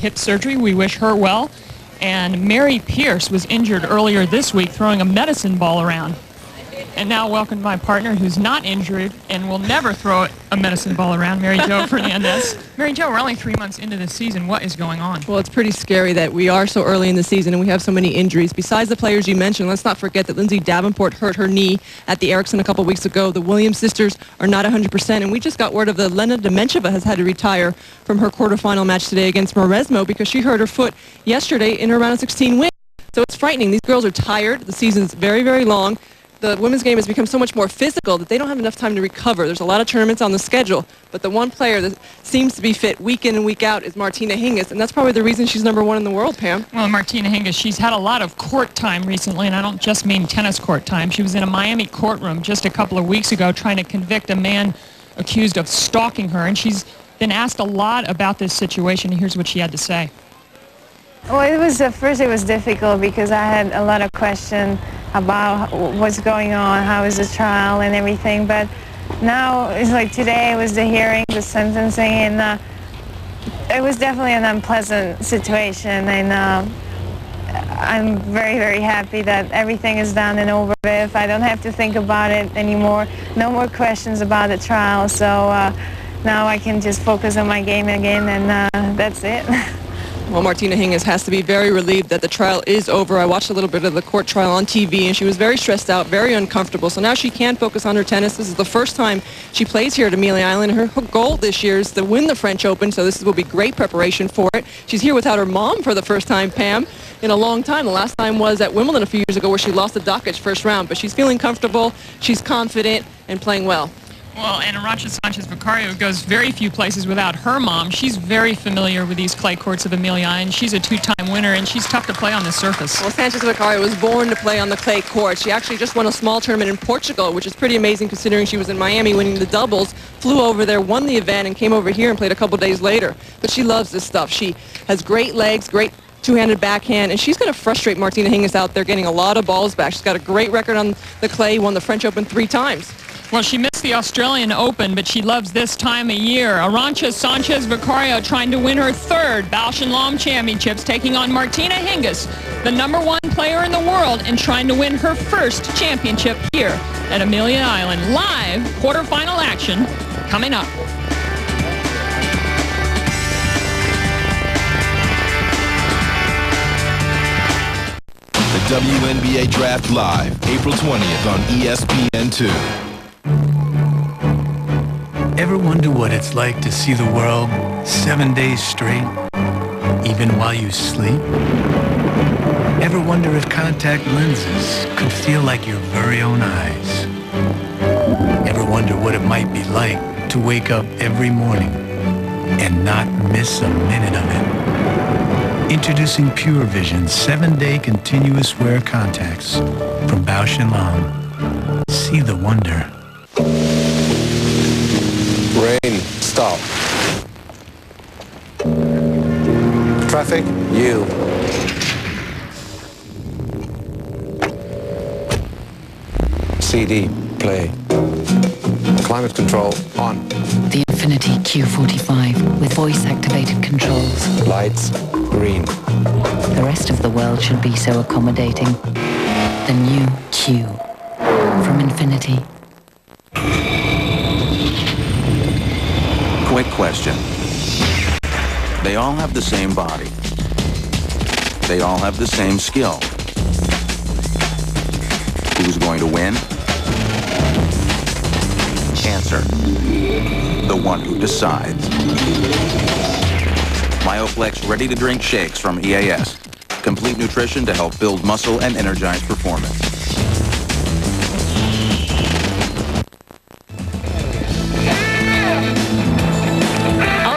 hip surgery. We wish her well. And Mary Pierce was injured earlier this week throwing a medicine ball around. And now welcome my partner who's not injured and will never throw a medicine ball around, Mary Jo Fernandez. Mary Jo, we're only 3 months into the season. What is going on? Well, it's pretty scary that we are so early in the season and we have so many injuries. Besides the players you mentioned, let's not forget that Lindsay Davenport hurt her knee at the Ericsson a couple weeks ago. The Williams sisters are not 100%, and we just got word of the Lena Demencheva has had to retire from her quarterfinal match today against Moresmo because she hurt her foot yesterday in her round of 16 win. So it's frightening. These girls are tired. The season's very, very long. The women's game has become so much more physical that they don't have enough time to recover. There's a lot of tournaments on the schedule, but the one player that seems to be fit week in and week out is Martina Hingis, and that's probably the reason she's #1 in the world, Pam. Well, Martina Hingis, she's had a lot of court time recently, and I don't just mean tennis court time. She was in a Miami courtroom just a couple of weeks ago trying to convict a man accused of stalking her, and she's been asked a lot about this situation. Here's what she had to say. Well, it was at first it was difficult because I had a lot of questions about what's going on, how is the trial and everything. But now it's like today was the hearing, the sentencing, and it was definitely an unpleasant situation. And I'm very, very happy that everything is done and over with. I don't have to think about it anymore. No more questions about the trial. So now I can just focus on my game again, and that's it. Well, Martina Hingis has to be very relieved that the trial is over. I watched a little bit of the court trial on TV, and she was very stressed out, very uncomfortable. So now she can focus on her tennis. This is the first time she plays here at Amelia Island. Her goal this year is to win the French Open, so this will be great preparation for it. She's here without her mom for the first time, Pam, in a long time. The last time was at Wimbledon a few years ago where she lost to Dockage first round. But she's feeling comfortable, she's confident, and playing well. Well, and Arantxa Sanchez Vicario goes very few places without her mom. She's very familiar with these clay courts of Amelia Island. She's a two-time winner, and she's tough to play on the surface. Well, Sanchez Vicario was born to play on the clay court. She actually just won a small tournament in Portugal, which is pretty amazing considering she was in Miami winning the doubles, flew over there, won the event, and came over here and played a couple days later. But she loves this stuff. She has great legs, great two-handed backhand, and she's going to frustrate Martina Hingis out there getting a lot of balls back. She's got a great record on the clay, won the French Open 3 times. Well, she missed the Australian Open, but she loves this time of year. Arantxa Sanchez Vicario trying to win her 3rd Bausch & Lomb Championships, taking on Martina Hingis, the #1 player in the world, and trying to win her 1st championship here at Amelia Island. Live quarterfinal action coming up. The WNBA Draft Live, April 20th on ESPN2. Ever wonder what it's like to see the world 7 days straight, even while you sleep? Ever wonder if contact lenses could feel like your very own eyes? Ever wonder what it might be like to wake up every morning and not miss a minute of it? Introducing Pure Vision 7-day continuous wear contacts from Bausch & Lomb. See the wonder. Rain, stop. Traffic, yield. CD, play. Climate control, on. The Infinity Q45 with voice-activated controls. Lights, green. The rest of the world should be so accommodating. The new Q from Infinity. Quick question. They all have the same body. They all have the same skill. Who's going to win? Answer. The one who decides. MyoFlex ready-to-drink shakes from EAS. Complete nutrition to help build muscle and energize performance.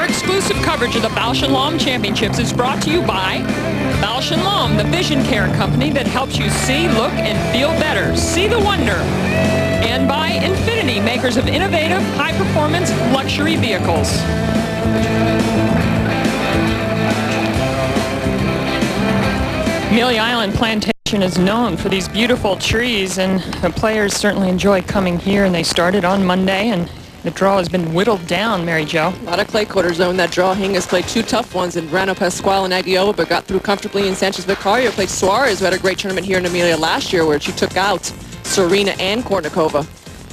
Exclusive coverage of the Bausch & Lomb Championships is brought to you by Bausch & Lomb, the vision care company that helps you see, look, and feel better. See the wonder. And by Infinity, makers of innovative, high-performance luxury vehicles. Amelia Island Plantation is known for these beautiful trees, and the players certainly enjoy coming here, and they started on Monday, and The draw has been whittled down, Mary Jo. A lot of clay quarter zone. That draw. Hingis played two tough ones in Brano Pascual and Aguiola, but got through comfortably. And Sanchez Vicario played Suarez, who had a great tournament here in Amelia last year, where she took out Serena and Kornikova.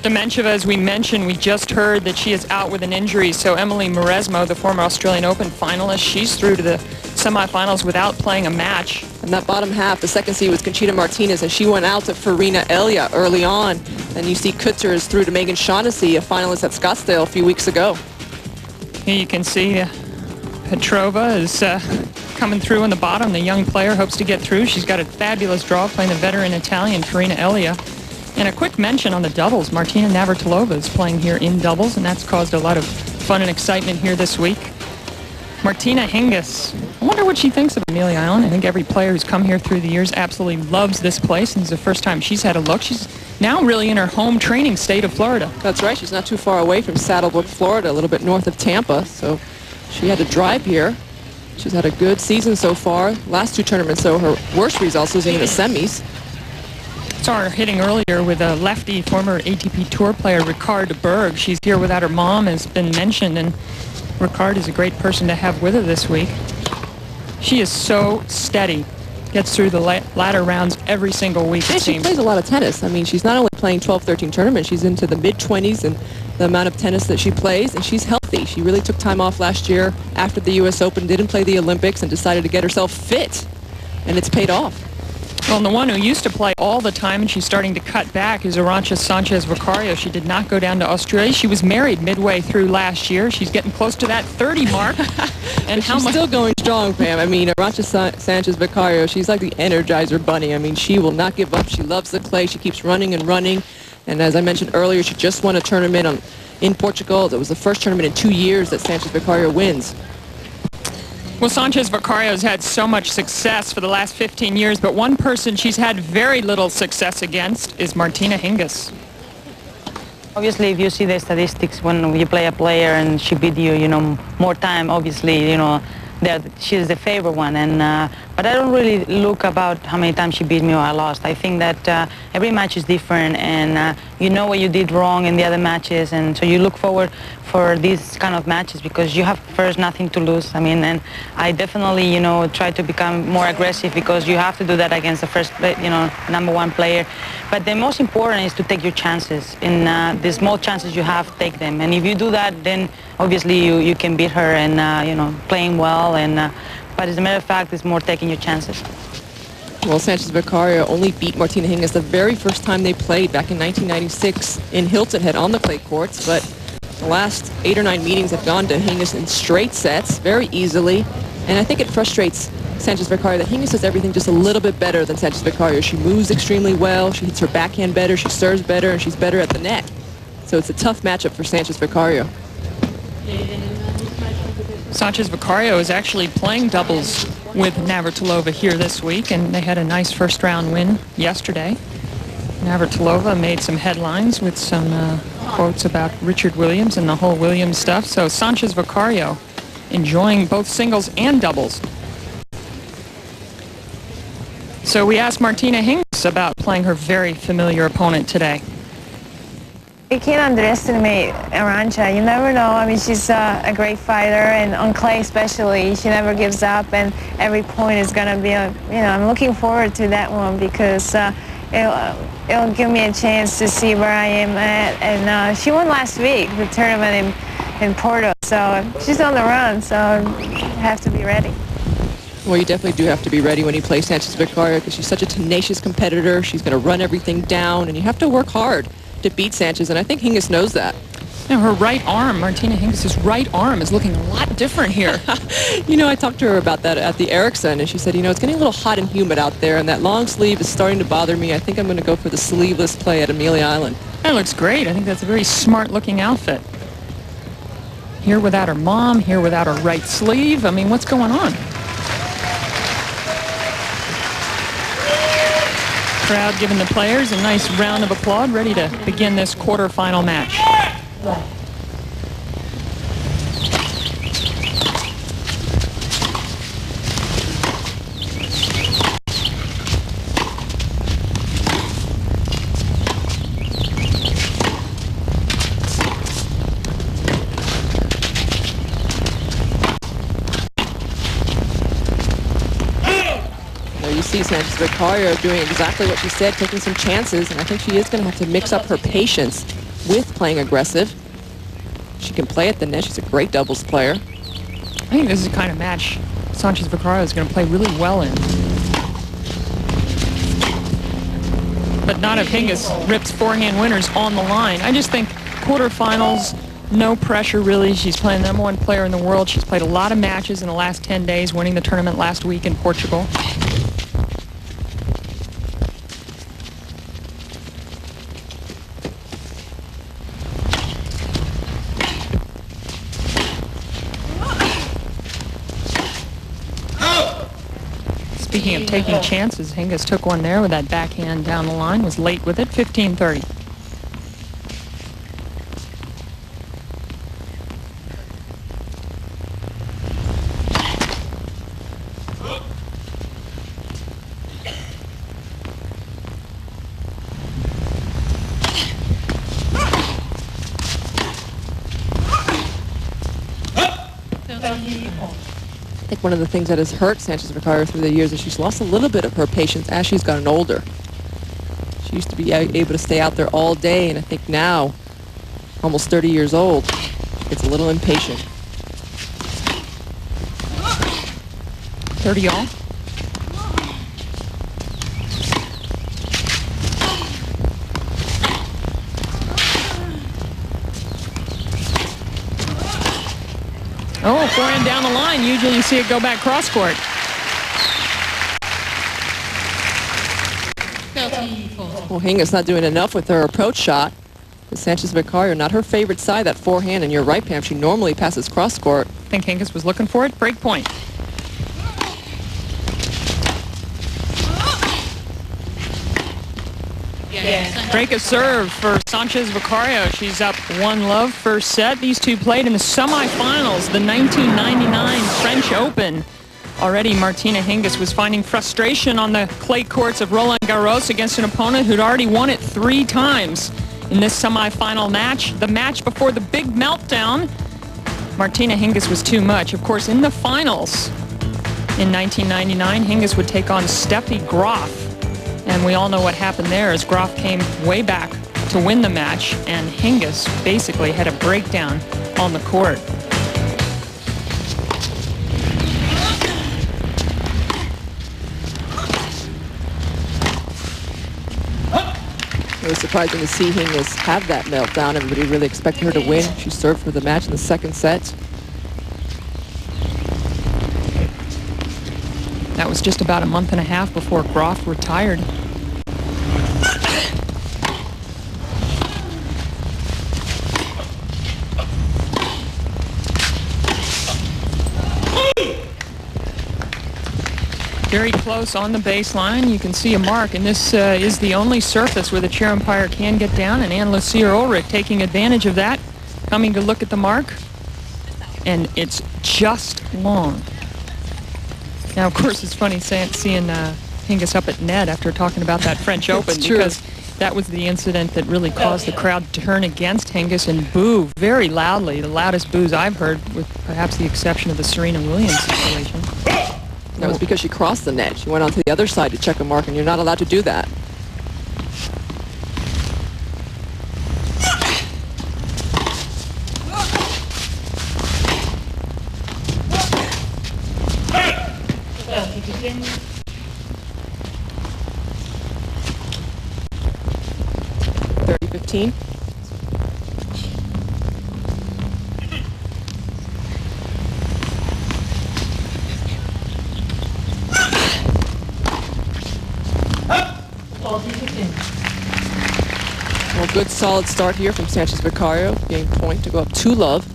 Demencheva, as we mentioned, we just heard that she is out with an injury. So Emily Mauresmo, the former Australian Open finalist, she's through to the semifinals without playing a match. In that bottom half, the second seed was Conchita Martinez, and she went out to Farina Elia early on. Then you see Kutzer is through to Megan Shaughnessy, a finalist at Scottsdale a few weeks ago. Here you can see Petrova is coming through on the bottom. The young player hopes to get through. She's got a fabulous draw playing the veteran Italian Farina Elia. And a quick mention on the doubles. Martina Navratilova is playing here in doubles, and that's caused a lot of fun and excitement here this week. Martina Hingis. I wonder what she thinks of Amelia Island. I think every player who's come here through the years absolutely loves this place, and it's the first time she's had a look. She's now really in her home training state of Florida. That's right. She's not too far away from Saddlebrook, Florida, a little bit north of Tampa, so she had to drive here. She's had a good season so far. Last two tournaments, so her worst results was in the semis. Saw her hitting earlier with a lefty, former ATP Tour player, Ricard Berg. She's here without her mom, has been mentioned, and Ricard is a great person to have with her this week. She is so steady. Gets through the ladder rounds every single week, it seems. She plays a lot of tennis. I mean, she's not only playing 12, 13 tournaments, she's into the mid-20s and the amount of tennis that she plays, and she's healthy. She really took time off last year after the U.S. Open, didn't play the Olympics, and decided to get herself fit, and it's paid off. Well, and the one who used to play all the time and she's starting to cut back is Arantxa Sanchez Vicario. She did not go down to Australia. She was married midway through last year. She's getting close to that 30 mark. And she's still going strong, Pam. I mean, Arantxa Sanchez Vicario, she's like the Energizer Bunny. I mean, she will not give up. She loves the clay. She keeps running and running. And as I mentioned earlier, she just won a tournament in Portugal. It was the first tournament in 2 years that Sanchez Vicario wins. Well, Sanchez Vicario has had so much success for the last 15 years, but one person she's had very little success against is Martina Hingis. Obviously, if you see the statistics when you play a player and she beat you, more time, obviously, she's the favorite one. And but I don't really look about how many times she beat me or I lost. I think that every match is different, and you know what you did wrong in the other matches, and so you look forward for these kind of matches because you have first nothing to lose. I mean, and I definitely, try to become more aggressive because you have to do that against the first, number one player. But the most important is to take your chances. In the small chances you have, take them. And if you do that, then obviously you can beat her and, playing well. And but as a matter of fact, it's more taking your chances. Well, Sanchez Vicario only beat Martina Hingis the very first time they played back in 1996 in Hilton Head on the clay courts. But the last 8 or 9 meetings have gone to Hingis in straight sets very easily. And I think it frustrates Sanchez Vicario that Hingis does everything just a little bit better than Sanchez Vicario. She moves extremely well. She hits her backhand better. She serves better. And she's better at the net. So it's a tough matchup for Sanchez Vicario. Sanchez Vicario is actually playing doubles with Navratilova here this week, and they had a nice first-round win yesterday. Navratilova made some headlines with some quotes about Richard Williams and the whole Williams stuff. So Sanchez Vicario enjoying both singles and doubles. So we asked Martina Hingis about playing her very familiar opponent today. You can't underestimate Arantxa. You never know. I mean, she's a great fighter, and on clay especially, she never gives up, and every point is going to be, I'm looking forward to that one because it'll give me a chance to see where I am at. And she won last week, the tournament in Porto, so she's on the run, so I have to be ready. Well, you definitely do have to be ready when you play Sanchez Vicario because she's such a tenacious competitor. She's going to run everything down, and you have to work hard to beat Sanchez, and I think Hingis knows that. Now, her right arm, Martina Hingis' right arm is looking a lot different here. I talked to her about that at the Ericsson, and she said, it's getting a little hot and humid out there, and that long sleeve is starting to bother me. I think I'm going to go for the sleeveless play at Amelia Island. That looks great. I think that's a very smart-looking outfit. Here without her mom, here without her right sleeve. I mean, what's going on? Crowd giving the players a nice round of applause, ready to begin this quarterfinal match. see Sanchez Vicario doing exactly what she said, taking some chances, and I think she is going to have to mix up her patience with playing aggressive. She can play at the net. She's a great doubles player. I think this is the kind of match Sanchez Vicario is going to play really well in. But not if Hingis rips forehand winners on the line. I just think quarterfinals, no pressure really. She's playing the #1 player in the world. She's played a lot of matches in the last 10 days, winning the tournament last week in Portugal. Speaking of taking chances, Hingis took one there with that backhand down the line, was late with it, 15-30. I think one of the things that has hurt Sanchez Vicario through the years is she's lost a little bit of her patience as she's gotten older. She used to be able to stay out there all day, and I think now, almost 30 years old, she gets a little impatient. 30 all. Oh, forehand down the line. Usually you see it go back cross court. Well, Hingis not doing enough with her approach shot. Sanchez Vicario, not her favorite side, that forehand, and you're right, Pam, she normally passes cross court. I think Hingis was looking for it. Break point. Break a serve for Sanchez Vicario. She's up 1-love first set. These two played in the semifinals, the 1999 French Open. Already Martina Hingis was finding frustration on the clay courts of Roland Garros against an opponent who'd already won it 3 times in this semifinal match. The match before the big meltdown, Martina Hingis was too much. Of course, in the finals in 1999, Hingis would take on Steffi Graf. And we all know what happened there as Graf came way back to win the match, and Hingis basically had a breakdown on the court. It was surprising to see Hingis have that meltdown. Everybody really expected her to win. She served for the match in the second set. That was just about a month and a half before Graf retired. Very close on the baseline. You can see a mark, and this is the only surface where the chair umpire can get down, and Anne-Lucia Ulrich taking advantage of that, coming to look at the mark, and it's just long. Now, of course, it's funny seeing Hingis up at net after talking about that French Open, because that was the incident that really caused the crowd to turn against Hingis and boo very loudly, the loudest boos I've heard, with perhaps the exception of the Serena Williams situation. That was because she crossed the net. She went on to the other side to check a mark, and you're not allowed to do that. $30-15. Well, good solid start here from Sanchez Vicario. Game point to go up 2-love.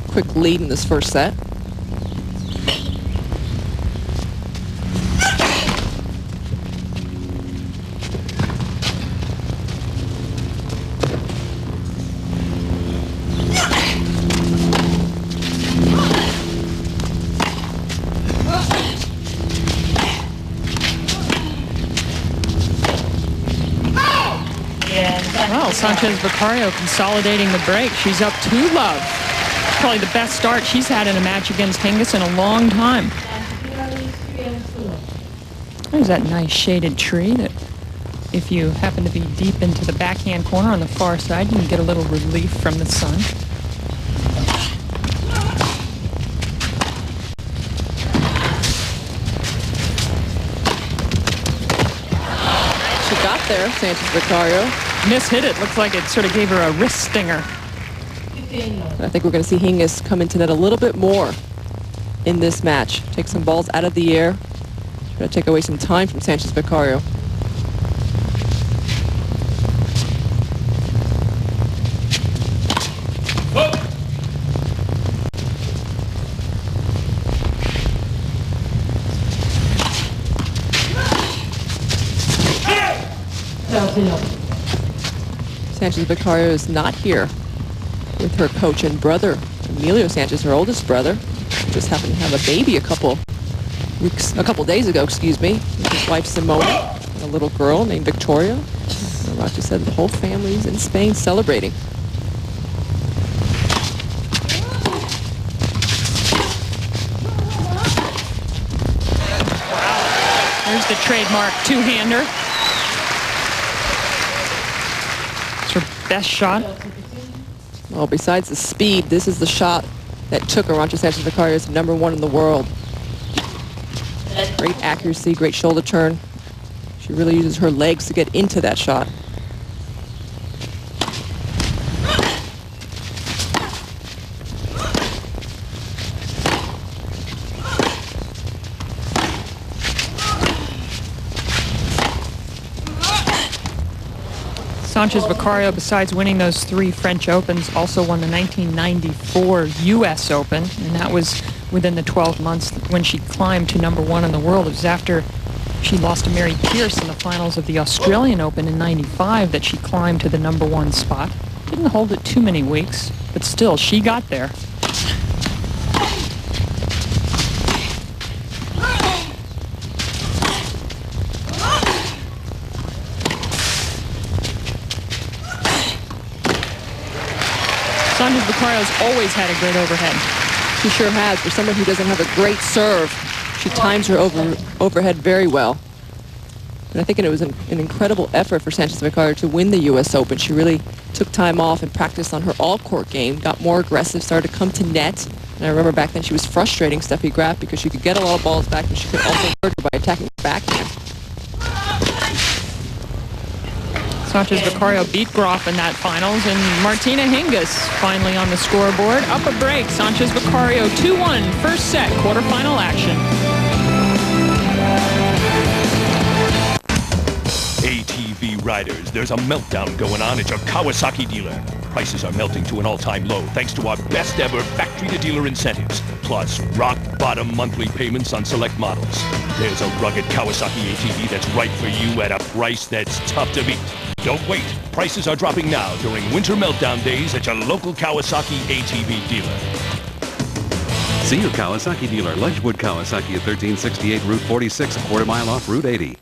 Quick lead in this first set. Well, Sanchez Vicario consolidating the break. She's up 2-love. Probably the best start she's had in a match against Hingis in a long time. There's that nice shaded tree that if you happen to be deep into the backhand corner on the far side, you can get a little relief from the sun. She got there, Sanchez Vicario. Mishit it. Looks like it sort of gave her a wrist stinger. I think we're going to see Hingis come into net a little bit more in this match. Take some balls out of the air. Try to take away some time from Sanchez Vicario. Sanchez Vicario is not here with her coach and brother, Emilio Sanchez, her oldest brother. Just happened to have a baby a couple days ago, excuse me, with his wife Simone, and a little girl named Victoria. Arantxa said the whole family's in Spain celebrating. There's the trademark two-hander. It's her best shot. Well, besides the speed, this is the shot that took Arantxa Sanchez Vicario to #1 in the world. Great accuracy, great shoulder turn. She really uses her legs to get into that shot. Sanchez Vicario, besides winning those 3 French Opens, also won the 1994 U.S. Open, and that was within the 12 months when she climbed to #1 in the world. It was after she lost to Mary Pierce in the finals of the Australian Open in '95 that she climbed to the #1 spot. Didn't hold it too many weeks, but still, she got there. Sanchez Vicario's always had a great overhead. She sure has. For someone who doesn't have a great serve, she times her overhead very well. And I think it was an incredible effort for Sanchez Vicario to win the U.S. Open. She really took time off and practiced on her all-court game, got more aggressive, started to come to net. And I remember back then she was frustrating Steffi Graf because she could get a lot of balls back, and she could also hurt her by attacking the backhand. Sanchez Vicario beat Graf in that finals, and Martina Hingis finally on the scoreboard. Up a break, Sanchez Vicario 2-1, first set, quarterfinal action. ATV riders, there's a meltdown going on at your Kawasaki dealer. Prices are melting to an all-time low thanks to our best ever factory-to-dealer incentives, plus rock-bottom monthly payments on select models. There's a rugged Kawasaki ATV that's right for you at a price that's tough to beat. Don't wait. Prices are dropping now during winter meltdown days at your local Kawasaki ATV dealer. See your Kawasaki dealer, Ledgewood Kawasaki at 1368 Route 46, a quarter mile off Route 80.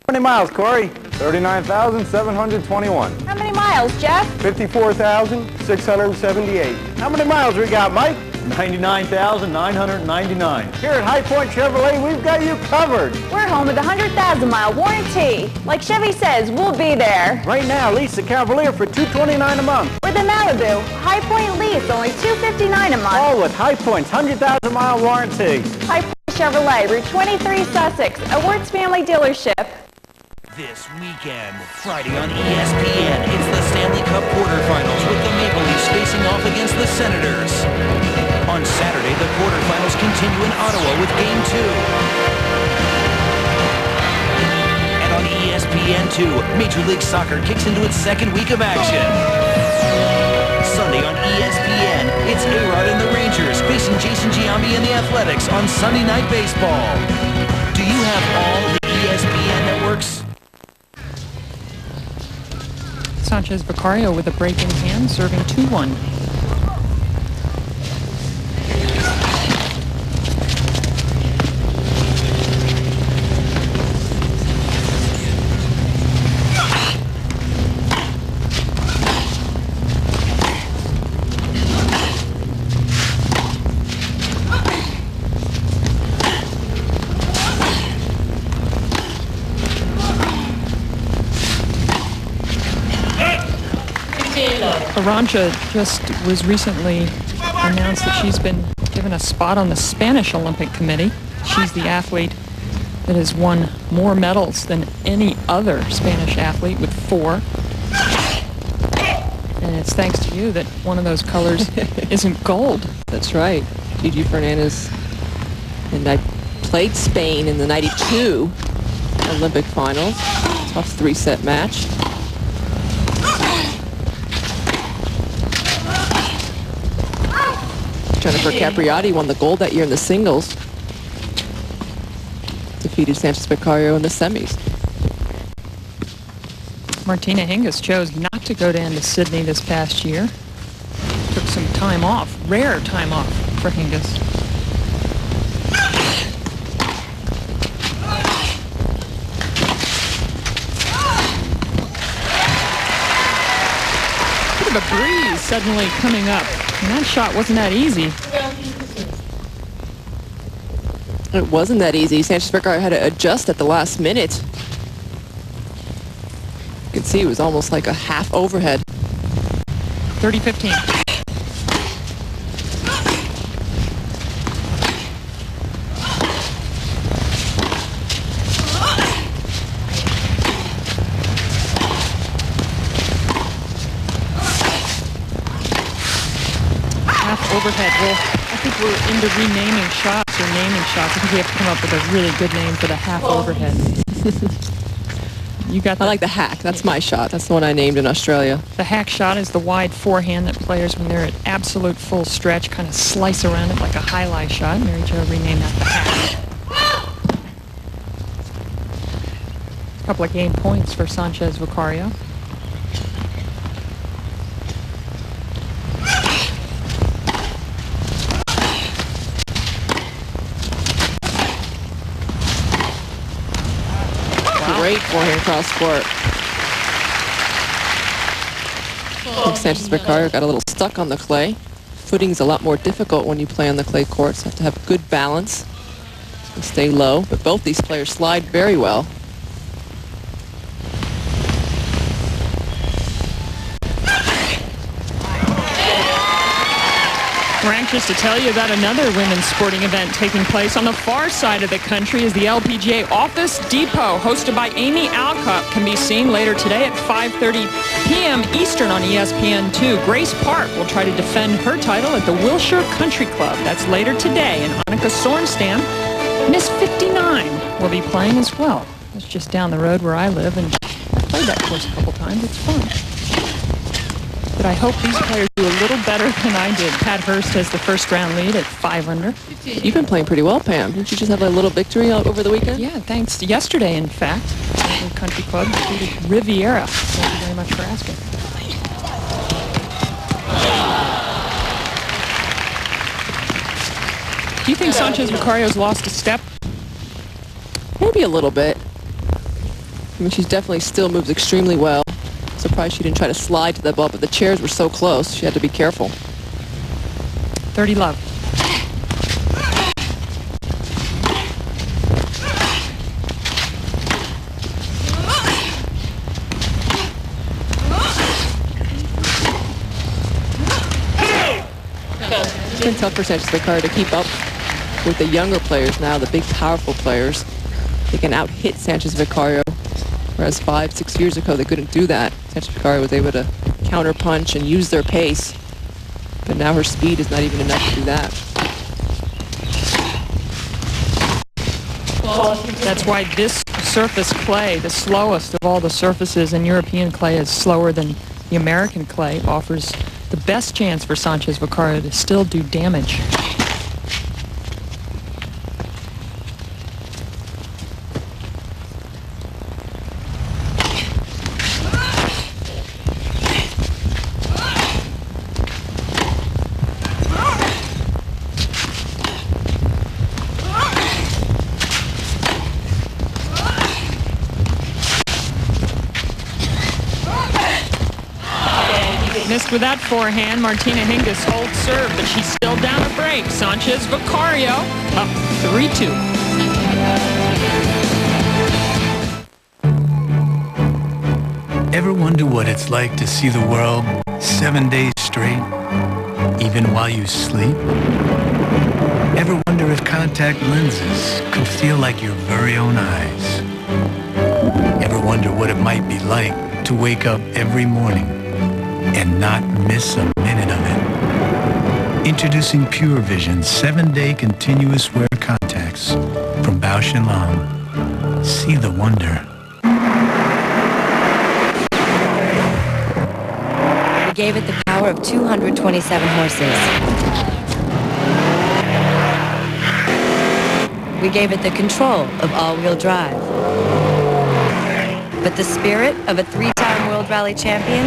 How many miles, Corey? 39,721. How many miles, Jeff? 54,678. How many miles we got, Mike? 99,999. Here at High Point Chevrolet, we've got you covered. We're home with a 100,000-mile warranty. Like Chevy says, we'll be there. Right now, lease the Cavalier for $229 a month. Or the Malibu, High Point lease, only $259 a month. All with High Point's 100,000-mile warranty. High Point Chevrolet, Route 23, Sussex, a Wirtz family dealership. This weekend, Friday on ESPN, it's the Stanley Cup quarterfinals with the Maple Leafs facing off against the Senators. On Saturday, the quarterfinals continue in Ottawa with Game 2. And on ESPN2, Major League Soccer kicks into its second week of action. Sunday on ESPN, it's A-Rod and the Rangers facing Jason Giambi and the Athletics on Sunday Night Baseball. Do you have all the ESPN networks? Sanchez Vicario with a break in hand, serving 2-1. Arantxa just was recently announced that she's been given a spot on the Spanish Olympic Committee. She's the athlete that has won more medals than any other Spanish athlete, with 4. And it's thanks to you that one of those colors isn't gold. That's right. Gigi Fernandez. And I played Spain in the 92 Olympic finals. Tough 3-set match. Jennifer Capriati won the gold that year in the singles. Defeated Sanchez Vicario in the semis. Martina Hingis chose not to go down to Sydney this past year. Took some time off, rare time off for Hingis. Bit of a breeze suddenly coming up. And that shot wasn't that easy. It wasn't that easy. Sanchez Vicario had to adjust at the last minute. You can see it was almost like a half overhead. 30-15. Overhead. Well, I think we're into renaming shots or naming shots. I think we have to come up with a really good name for the half overhead. You got. I like the hack. That's my shot. That's the one I named in Australia. The hack shot is the wide forehand that players, when they're at absolute full stretch, kind of slice around it like a highlight shot. Mary Jo renamed that the hack. A couple of game points for Sanchez Vicario. Great forehand cross court. I think Sanchez Vicario got a little stuck on the clay. Footing is a lot more difficult when you play on the clay courts. You have to have good balance and stay low. But both these players slide very well. We're anxious to tell you about another women's sporting event taking place on the far side of the country as the LPGA Office Depot, hosted by Amy Alcott, can be seen later today at 5:30 p.m. Eastern on ESPN2. Grace Park will try to defend her title at the Wilshire Country Club. That's later today. And Annika Sorenstam, Miss 59, will be playing as well. That's just down the road where I live, and I've played that course a couple times. It's fun. But I hope these players do a little better than I did. Pat Hurst has the first round lead at 5 under. You've been playing pretty well, Pam. Didn't you just have a little victory over the weekend? Yeah, thanks to yesterday, in fact. The country club defeated Riviera. Thank you very much for asking. Do you think Sanchez Vicario's lost a step? Maybe a little bit. I mean, she's definitely still moves extremely well. Surprised she didn't try to slide to the ball, but the chairs were so close, she had to be careful. 30 love. It's been tough for Sanchez Vicario to keep up with the younger players now, the big, powerful players. They can out-hit Sanchez Vicario. Whereas 5-6 years ago, they couldn't do that. Sanchez Vicario was able to counter-punch and use their pace. But now her speed is not even enough to do that. That's why this surface clay, the slowest of all the surfaces in European clay, is slower than the American clay, offers the best chance for Sanchez Vicario to still do damage. Missed with that forehand. Martina Hingis holds serve, but she's still down a break. Sanchez Vicario up 3-2. Ever wonder what it's like to see the world 7 days straight, even while you sleep? Ever wonder if contact lenses could feel like your very own eyes? Ever wonder what it might be like to wake up every morning and not miss a minute of it? Introducing Pure Vision 7-day continuous wear contacts from Bausch & Lomb. See the wonder. We gave it the power of 227 horses. We gave it the control of all-wheel drive. But the spirit of a 3-time World Rally champion,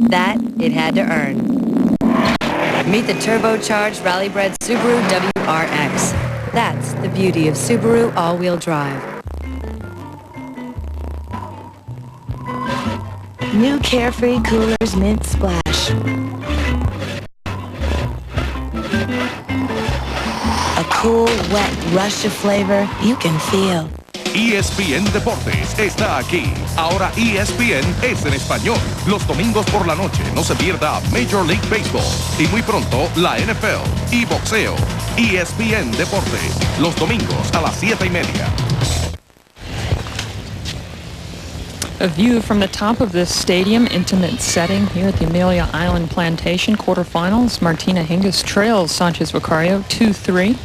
that it had to earn. Meet the turbocharged rally-bred Subaru WRX. That's the beauty of Subaru all-wheel drive. New Carefree Coolers Mint Splash. A cool, wet rush of flavor you can feel. ESPN Deportes está aquí. Ahora ESPN es en español. Los domingos por la noche no se pierda Major League Baseball y muy pronto la NFL y boxeo. ESPN Deportes, los domingos a las 7:30. A view from the top of this stadium, intimate setting here at the Amelia Island Plantation quarterfinals. Martina Hingis trails Sanchez Vicario 2-3.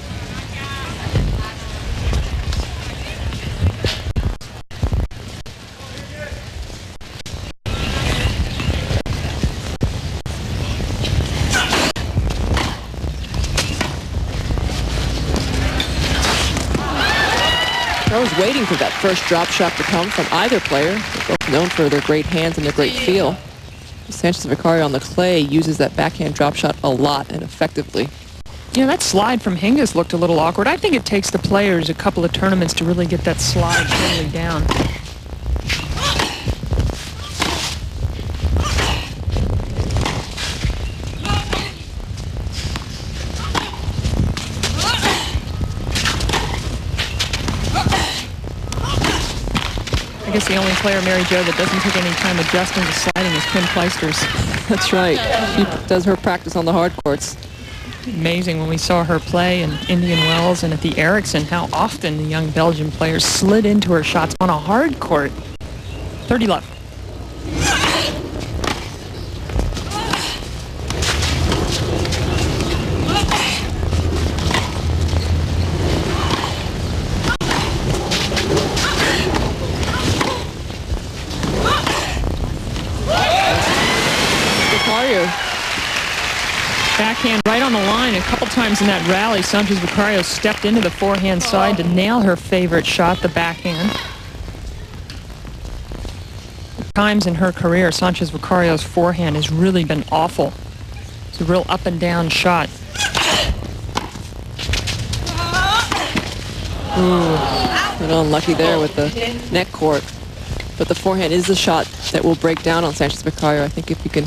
I was waiting for that first drop shot to come from either player. They're both known for their great hands and their great feel. Sanchez Vicario on the clay uses that backhand drop shot a lot and effectively. Yeah, that slide from Hingis looked a little awkward. I think it takes the players a couple of tournaments to really get that slide totally down. I guess the only player, Mary Jo, that doesn't take any time adjusting to sliding is Kim Pleisters. That's right. She does her practice on the hard courts. Amazing when we saw her play in Indian Wells and at the Ericsson, how often the young Belgian players slid into her shots on a hard court. 30 left. Backhand right on the line. A couple times in that rally, Sanchez Vicario stepped into the forehand side to nail her favorite shot, the backhand. Times in her career, Sanchez Vicario's forehand has really been awful. It's a real up and down shot. Ooh, a little unlucky there with the neck court. But the forehand is the shot that will break down on Sanchez Vicario. I think if you can,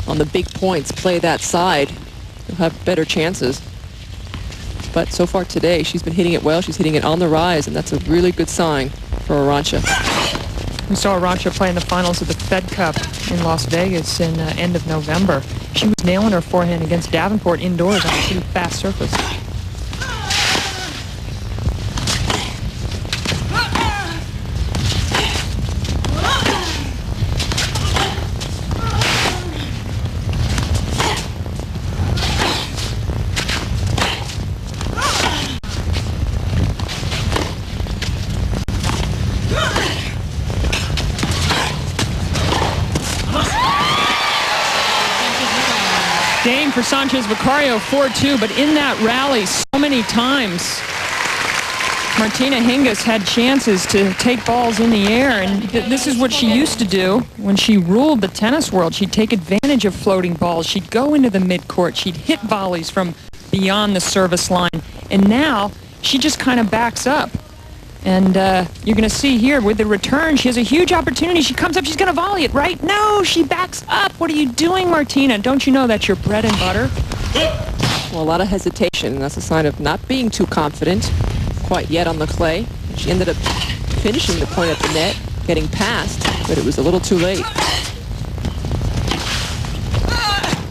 on the big points, play that side, you'll have better chances. But so far today, she's been hitting it well. She's hitting it on the rise, and that's a really good sign for Arantxa. We saw Arantxa play in the finals of the Fed Cup in Las Vegas in end of November. She was nailing her forehand against Davenport indoors on a pretty fast surface. Game for Sanchez Vicario, 4-2, but in that rally so many times, Martina Hingis had chances to take balls in the air, and this is what she used to do when she ruled the tennis world. She'd take advantage of floating balls. She'd go into the midcourt. She'd hit volleys from beyond the service line, and now she just kind of backs up. And you're going to see here with the return, she has a huge opportunity. She comes up, she's going to volley it, right? No, she backs up. What are you doing, Martina? Don't you know that's your bread and butter? Well, a lot of hesitation, and that's a sign of not being too confident quite yet on the clay. She ended up finishing the point at the net, getting past, but it was a little too late.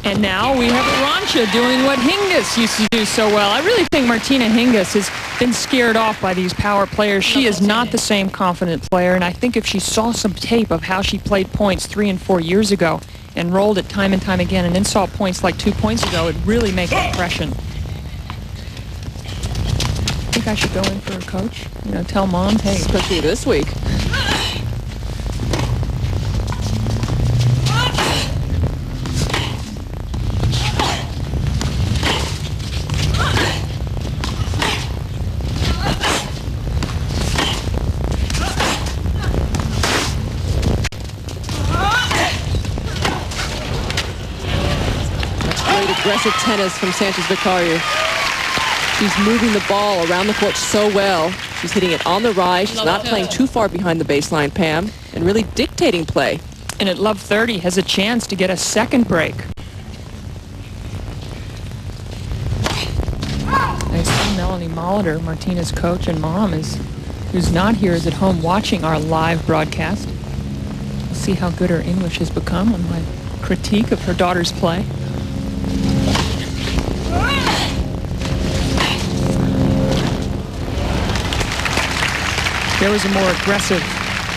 And now we have Arantxa doing what Hingis used to do so well. I really think Martina Hingis has been scared off by these power players. She is not the same confident player, and I think if she saw some tape of how she played points 3 and 4 years ago and rolled it time and time again and then saw points like 2 points ago, it'd really make an impression. I think I should go in for a coach, you know, tell Mom, hey. Especially this week. Aggressive tennis from Sanchez Vicario. She's moving the ball around the court so well. She's hitting it on the rise. She's not playing too far behind the baseline, Pam, and really dictating play. And at love 30 has a chance to get a second break. I see Melanie Molitor, Martina's coach and mom, who's not here, is at home watching our live broadcast. We'll see how good her English has become on my critique of her daughter's play. There was a more aggressive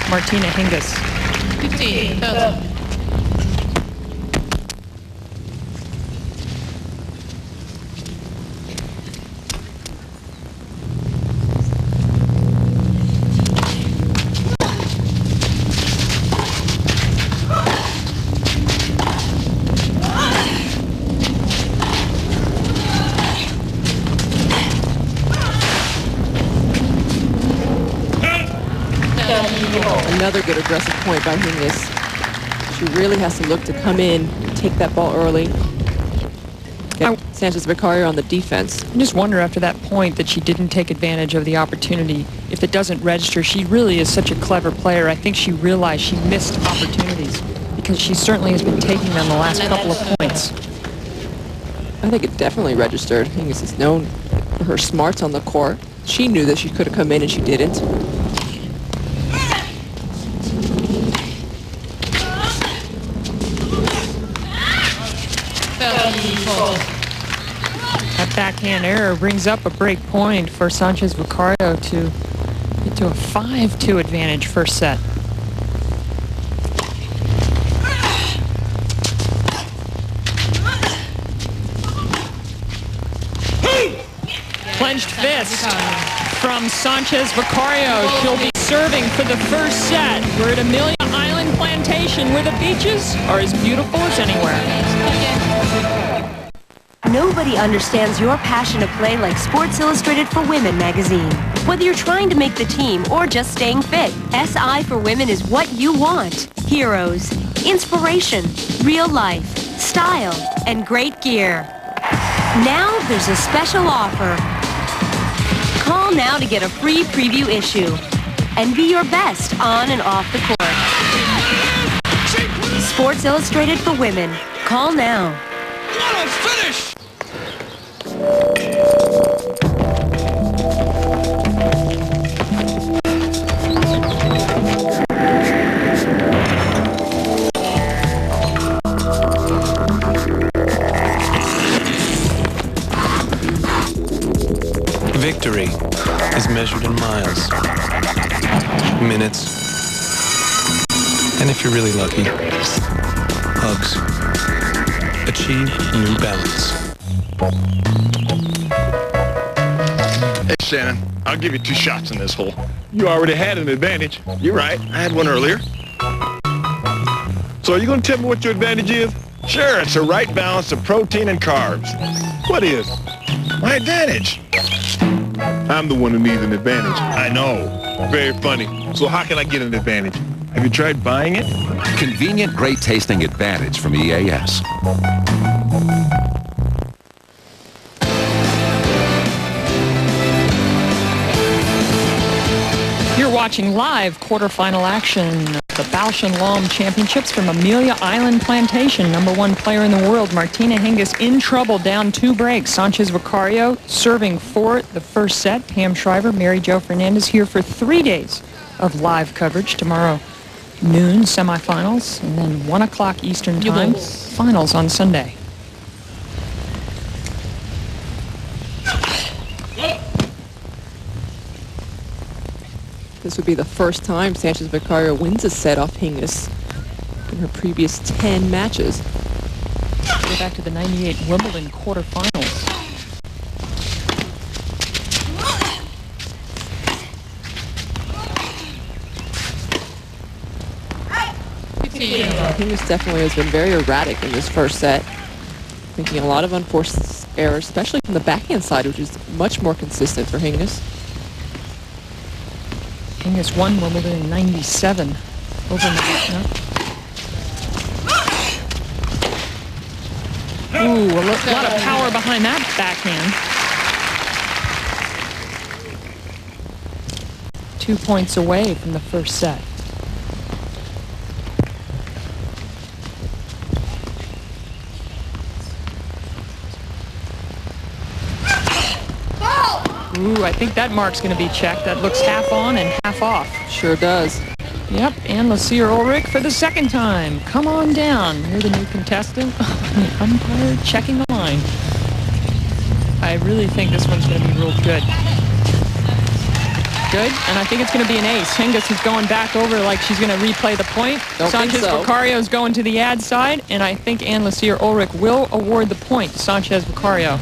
Martina Hingis. 15. Another good aggressive point by Hingis. She really has to look to come in, take that ball early. Get Sanchez Vicario on the defense. I just wonder after that point that she didn't take advantage of the opportunity. If it doesn't register, she really is such a clever player. I think she realized she missed opportunities because she certainly has been taking them the last couple of points. I think it definitely registered. Hingis is known for her smarts on the court. She knew that she could have come in and she didn't. That backhand error brings up a break point for Sanchez Vicario to get to a 5-2 advantage first set. Clenched fist from Sanchez Vicario. She'll be serving for the first set. We're at Amelia Island Plantation, where the beaches are as beautiful as anywhere. Nobody understands your passion to play like Sports Illustrated for Women magazine. Whether you're trying to make the team or just staying fit, SI for Women is what you want. Heroes, inspiration, real life, style, and great gear. Now there's a special offer. Call now to get a free preview issue and be your best on and off the court. Sports Illustrated for Women. Call now. What a finish! Victory is measured in miles, minutes, and if you're really lucky, hugs. Achieve New Balance. Hey, Shannon, I'll give you 2 shots in this hole. You already had an advantage. You're right. I had one earlier. So are you going to tell me what your advantage is? Sure, it's the right balance of protein and carbs. What is? My advantage. I'm the one who needs an advantage. I know. Very funny. So how can I get an advantage? Have you tried buying it? Convenient, great-tasting advantage from EAS. You're watching live quarterfinal action of the Bausch & Lomb Championships from Amelia Island Plantation. #1 player in the world, Martina Hingis, in trouble, down 2 breaks. Sanchez Vicario serving for the first set. Pam Shriver, Mary Jo Fernandez here for 3 days of live coverage. Tomorrow noon, semifinals, and then 1 o'clock Eastern time, finals on Sunday. This would be the first time Sanchez Vicario wins a set off Hingis in her previous 10 matches. Go back to the 98 Wimbledon quarterfinals. Hingis definitely has been very erratic in this first set, making a lot of unforced errors, especially from the backhand side, which is much more consistent for Hingis. Hingis won Wimbledon in 97 over Martina. Ooh, a lot of power behind that backhand. 2 points away from the first set. Ooh, I think that mark's going to be checked. That looks half on and half off. Sure does. Yep, and Lasir Ulrich for the second time. Come on down. You're the new contestant. The umpire checking the line. I really think this one's going to be real good. Good, and I think it's going to be an ace. Hingis is going back over like she's going to replay the point. Sanchez Vicario is going to the ad side, and I think Ann Lasir Ulrich will award the point to Sanchez Vicario.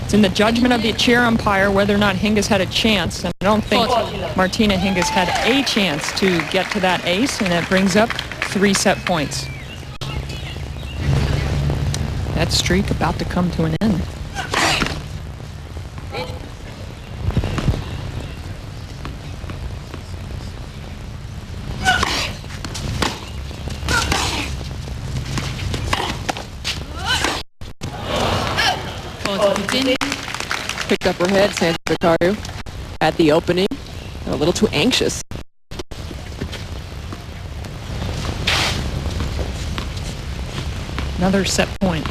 It's in the judgment of the chair umpire whether or not Hingis had a chance, and I don't think Martina Hingis had a chance to get to that ace, and that brings up 3 set points. That streak about to come to an end. Picked up her head, Sanchez Vicario at the opening. A little too anxious. Another set point.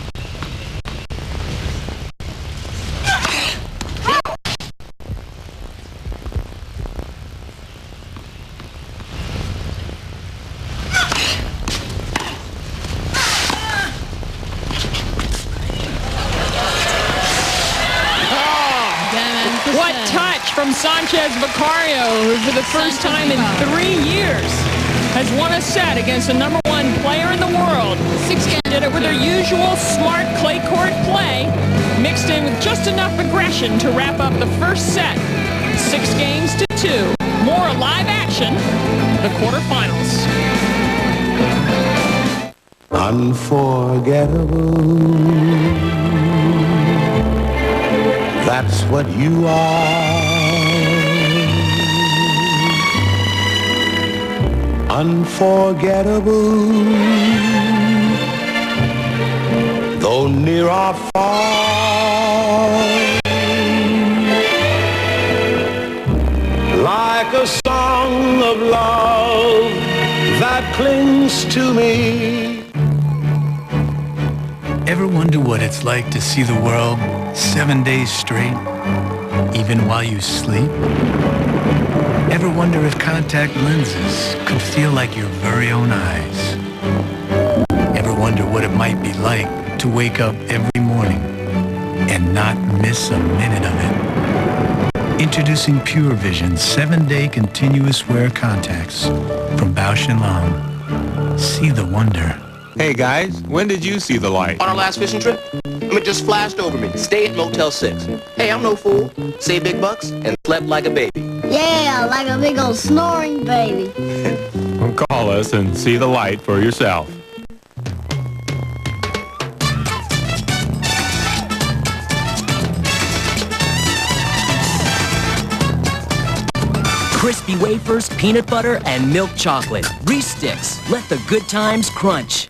What touch from Sanchez Vicario, who for the first time in 3 years has won a set against the #1 player in the world. Did it with her usual smart clay court play, mixed in with just enough aggression to wrap up the first set. 6 games to 2. More live action, the quarterfinals. Unforgettable. That's what you are. Unforgettable. Though near or far. Like a song of love that clings to me. Ever wonder what it's like to see the world 7 days straight, even while you sleep? Ever wonder if contact lenses could feel like your very own eyes? Ever wonder what it might be like to wake up every morning and not miss a minute of it? Introducing Pure Vision 7-day continuous wear contacts from Bausch & Lomb. See the wonder. Hey guys, when did you see the light? On our last fishing trip? It just flashed over me. Stay at Motel 6. Hey, I'm no fool. Saved big bucks and slept like a baby. Yeah, like a big old snoring baby. Call us and see the light for yourself. Crispy wafers, peanut butter, and milk chocolate. Reese Sticks. Let the good times crunch.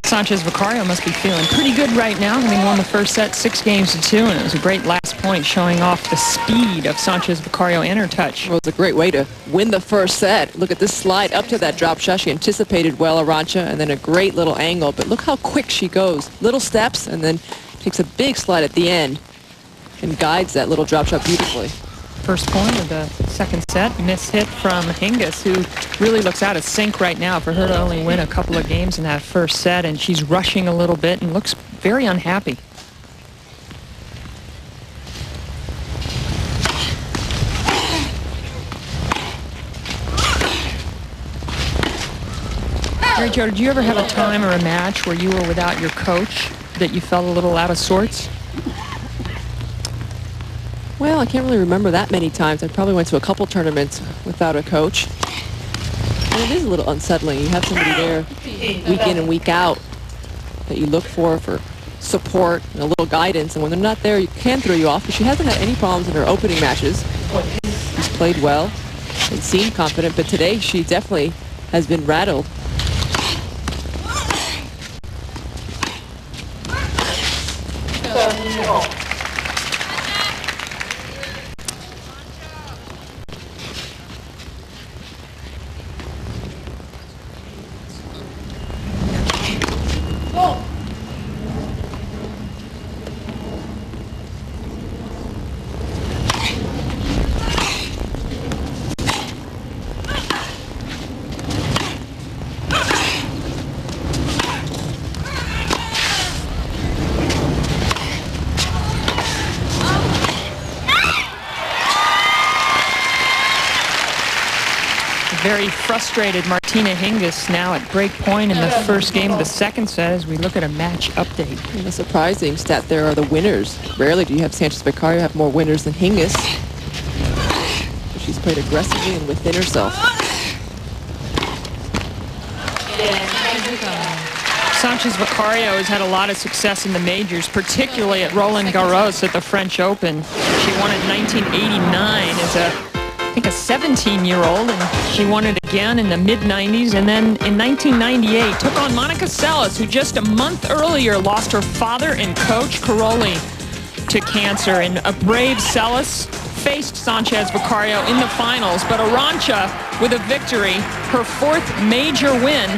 Sanchez Vicario must be feeling pretty good right now, having won the first set 6 games to 2, and it was a great last point showing off the speed of Sanchez Vicario and her touch. Well, it's a great way to win the first set. Look at this slide up to that drop shot. She anticipated well, Arantxa, and then a great little angle, but look how quick she goes. Little steps, and then takes a big slide at the end and guides that little drop shot beautifully. first point of the second set. Miss hit from Hingis, who really looks out of sync right now. For her to only win a couple of games in that first set, and she's rushing a little bit and looks very unhappy. Mary Jo, did you ever have a time or a match where you were without your coach that you felt a little out of sorts? Well, I can't really remember that many times. I probably went to a couple tournaments without a coach. And it is a little unsettling. You have somebody there week in and week out that you look for support and a little guidance. And when they're not there, it can throw you off. But she hasn't had any problems in her opening matches. She's played well and seemed confident. But today, she definitely has been rattled. Very frustrated Martina Hingis now at break point in the first game of the second set as we look at a match update. And the surprising stat there are the winners. Rarely do you have Sanchez Vicario have more winners than Hingis. But she's played aggressively and within herself. Sanchez Vicario has had a lot of success in the majors, particularly at Roland Garros at the French Open. She won it in 1989 as I think a 17-year-old, and she won it again in the mid-90s, and then in 1998 took on Monica Seles, who just a month earlier lost her father and coach, Caroli, to cancer. And a brave Seles faced Sanchez Vicario in the finals, but Arantxa with a victory, her fourth major win.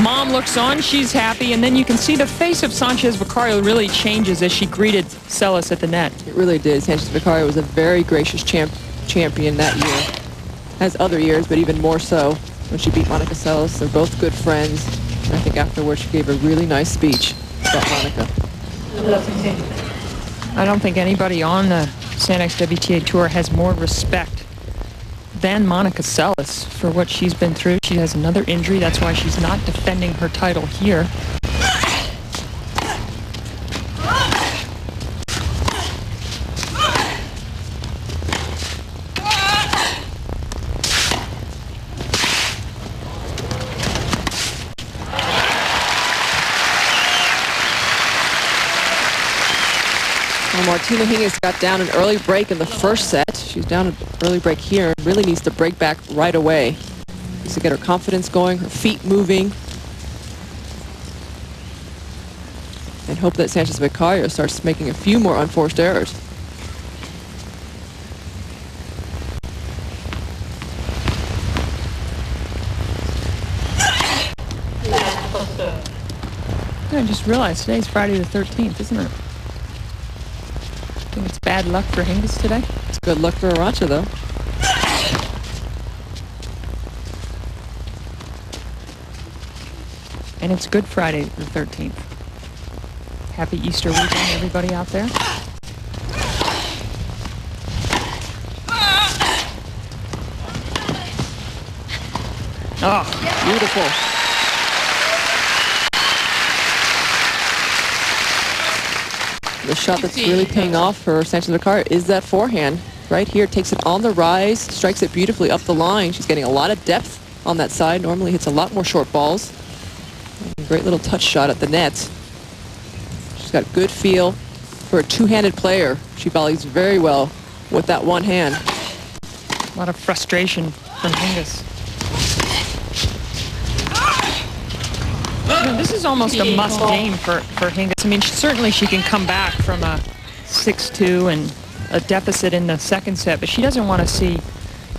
Mom looks on, she's happy, and then you can see the face of Sanchez Vicario really changes as she greeted Seles at the net. It really did. Sanchez Vicario was a very gracious champion that year, as other years, but even more so when she beat Monica Seles. They're both good friends, and I think afterwards she gave a really nice speech about Monica. I don't think anybody on the Sandex WTA Tour has more respect than Monica Seles for what she's been through. She has another injury, that's why she's not defending her title here. Martina Hingis got down an early break in the first set. She's down an early break here and really needs to break back right away. Needs to get her confidence going, her feet moving. And hope that Sanchez Vicario starts making a few more unforced errors. I just realized today's Friday the 13th, isn't it? I think it's bad luck for Hingis today. It's good luck for Arantxa, though. And it's Good Friday the 13th. Happy Easter weekend, everybody out there. Oh, beautiful. The shot that's really paying off for Sanchez Vicario is that forehand. Right here, takes it on the rise, strikes it beautifully up the line. She's getting a lot of depth on that side. Normally hits a lot more short balls. And great little touch shot at the net. She's got good feel for a two-handed player. She volleys very well with that one hand. A lot of frustration from Hingis. You know, this is almost a must game for Hingis. I mean, certainly she can come back from a 6-2 and a deficit in the second set, but she doesn't want to see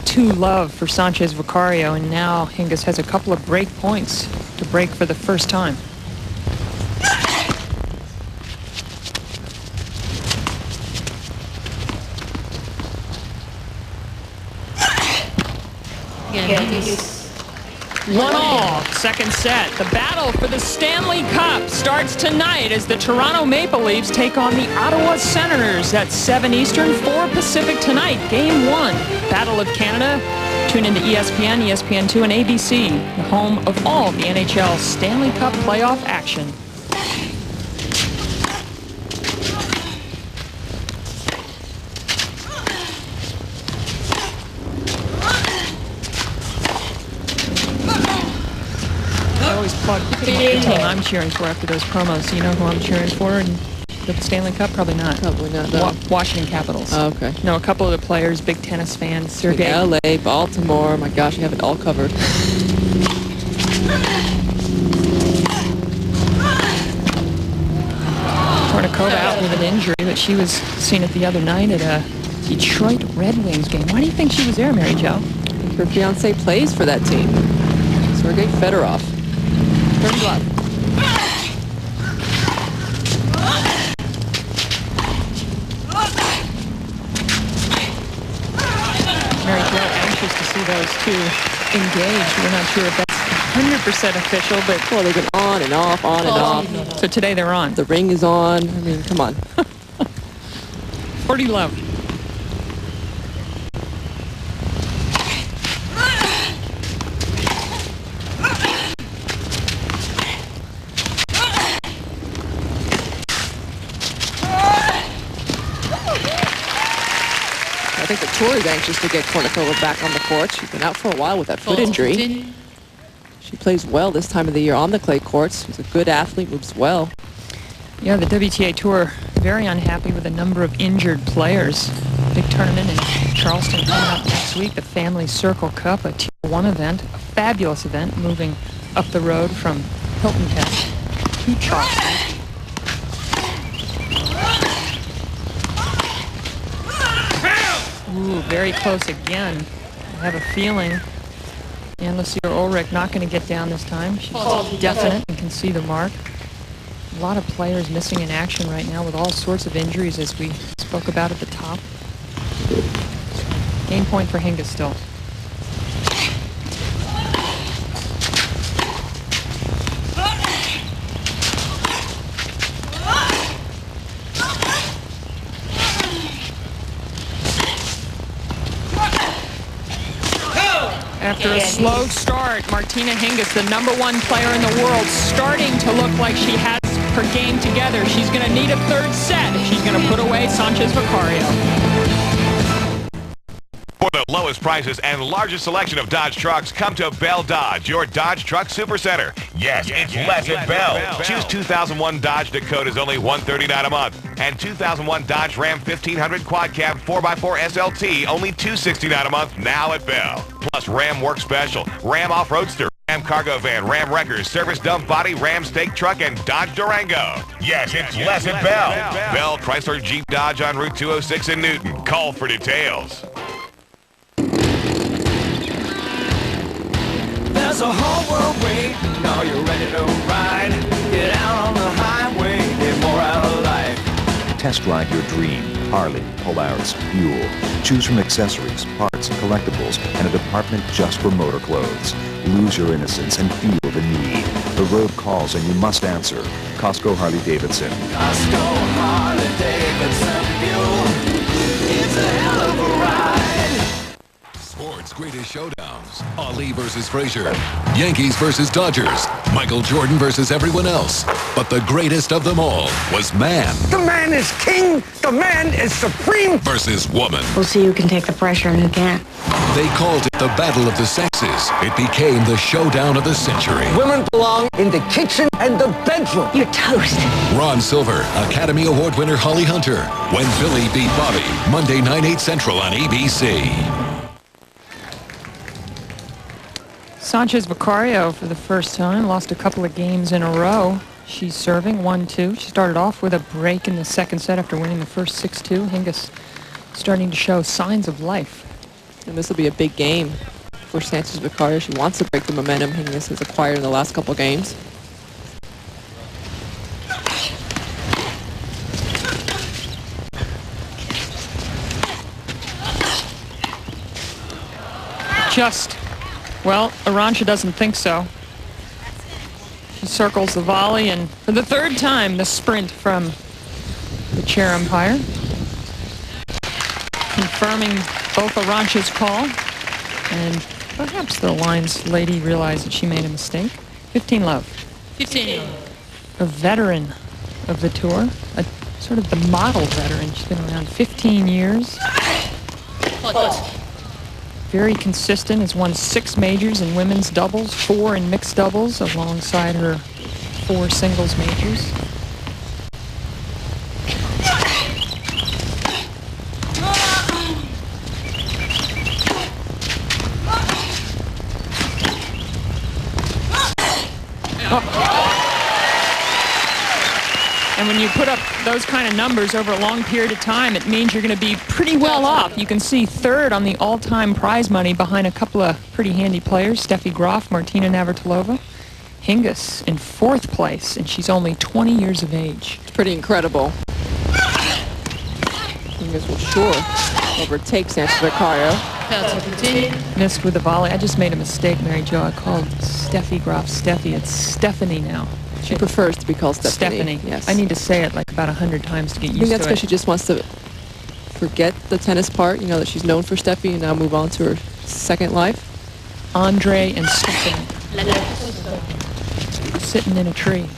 too love for Sanchez Vicario, and now Hingis has a couple of break points to break for the first time. 1-all, second set. The battle for the Stanley Cup starts tonight as the Toronto Maple Leafs take on the Ottawa Senators at 7 Eastern, 4 Pacific tonight. Game 1, Battle of Canada. Tune into ESPN, ESPN2, and ABC, the home of all the NHL Stanley Cup playoff action. I always plug the team I'm cheering for after those promos. So you know who I'm cheering for in the Stanley Cup? Probably not. Probably not, no. Washington Capitals. Oh, okay. No, a couple of the players, big tennis fans. Sergei. LA, Baltimore. My gosh, you have it all covered. Tornikova out with an injury, but she was seen at the other night at a Detroit Red Wings game. Why do you think she was there, Mary Jo? Her fiancé plays for that team. Sergei Fedorov. 30 left. Mary Jo, anxious to see those two engaged. We're not sure if that's 100% official, but... Well, they've been on and off, on and off. So today they're on. The ring is on. I mean, come on. 40 love. I think the tour is anxious to get Tornikova back on the court. She's been out for a while with that foot injury. She plays well this time of the year on the clay courts. She's a good athlete, moves well. Yeah, the WTA Tour very unhappy with a number of injured players. Big tournament in Charleston coming up next week, the Family Circle Cup, a Tier 1 event, a fabulous event moving up the road from Hilton Head to Charleston. Ooh, very close again. I have a feeling Ann Lucia Ulrich not going to get down this time. She's definite and can see the mark. A lot of players missing in action right now with all sorts of injuries, as we spoke about at the top. Game point for Hingis still. After a slow start, Martina Hingis, the #1 player in the world, starting to look like she has her game together. She's going to need a third set if she's going to put away Sanchez Vicario. For the lowest prices and largest selection of Dodge trucks, come to Bell Dodge, your Dodge Truck Supercenter. Yes, it's less at Bell. Choose 2001 Dodge Dakotas, only $139 a month. And 2001 Dodge Ram 1500 Quad Cab 4x4 SLT, only $269 a month, now at Bell. Plus Ram Work Special, Ram Off-Roadster, Ram Cargo Van, Ram Wreckers, Service Dump Body, Ram Stake Truck, and Dodge Durango. Yes, it's less at Bell. Bell Chrysler Jeep Dodge on Route 206 in Newton. Call for details. There's a whole world waiting, are you ready to ride? Get out on the highway, get more out of life. Test ride your dream. Harley, Polaris, Buell. Choose from accessories, parts, and collectibles, and a department just for motor clothes. Lose your innocence and feel the need. The road calls and you must answer. Costco Harley-Davidson. Costco Harley-Davidson Buell. It's a hell of a ride. Sports' greatest showdowns. Ali versus Frazier. Yankees versus Dodgers. Michael Jordan versus everyone else. But the greatest of them all was man. The man is king. The man is supreme. Versus woman. We'll see who can take the pressure and who can't. They called it the Battle of the Sexes. It became the showdown of the century. Women belong in the kitchen and the bedroom. You're toast. Ron Silver, Academy Award winner Holly Hunter. When Billy beat Bobby. Monday, 9/8 Central on ABC. Sanchez Vicario for the first time lost a couple of games in a row. She's serving 1-2. She started off with a break in the second set after winning the first 6-2. Hingis starting to show signs of life. And this will be a big game for Sanchez Vicario. She wants to break the momentum Hingis has acquired in the last couple games. Just Well, Arantxa doesn't think so. She circles the volley, and for the third time, the sprint from the chair umpire, confirming both Arantxa's call, and perhaps the lines lady realized that she made a mistake. 15 love. 15. A veteran of the tour, a sort of the model veteran. She's been around 15 years. Very consistent, has won 6 majors in women's doubles, 4 in mixed doubles, alongside her 4 singles majors. And when you put up those kind of numbers over a long period of time, it means you're going to be pretty well off. You can see third on the all-time prize money behind a couple of pretty handy players, Steffi Graf, Martina Navratilova. Hingis in 4th place, and she's only 20 years of age. It's pretty incredible. Hingis will sure overtake Sanchez Vicario. Missed with the volley. I just made a mistake, Mary Jo. I called Steffi Graf Steffi. It's Stephanie now. She prefers to be called Stephanie. Stephanie. Yes. I need to say it like about 100 times to get used to it. I think that's because she just wants to forget the tennis part, you know, that she's known for Steffi, and now move on to her second life. Andre and Stephanie. Sitting in a tree.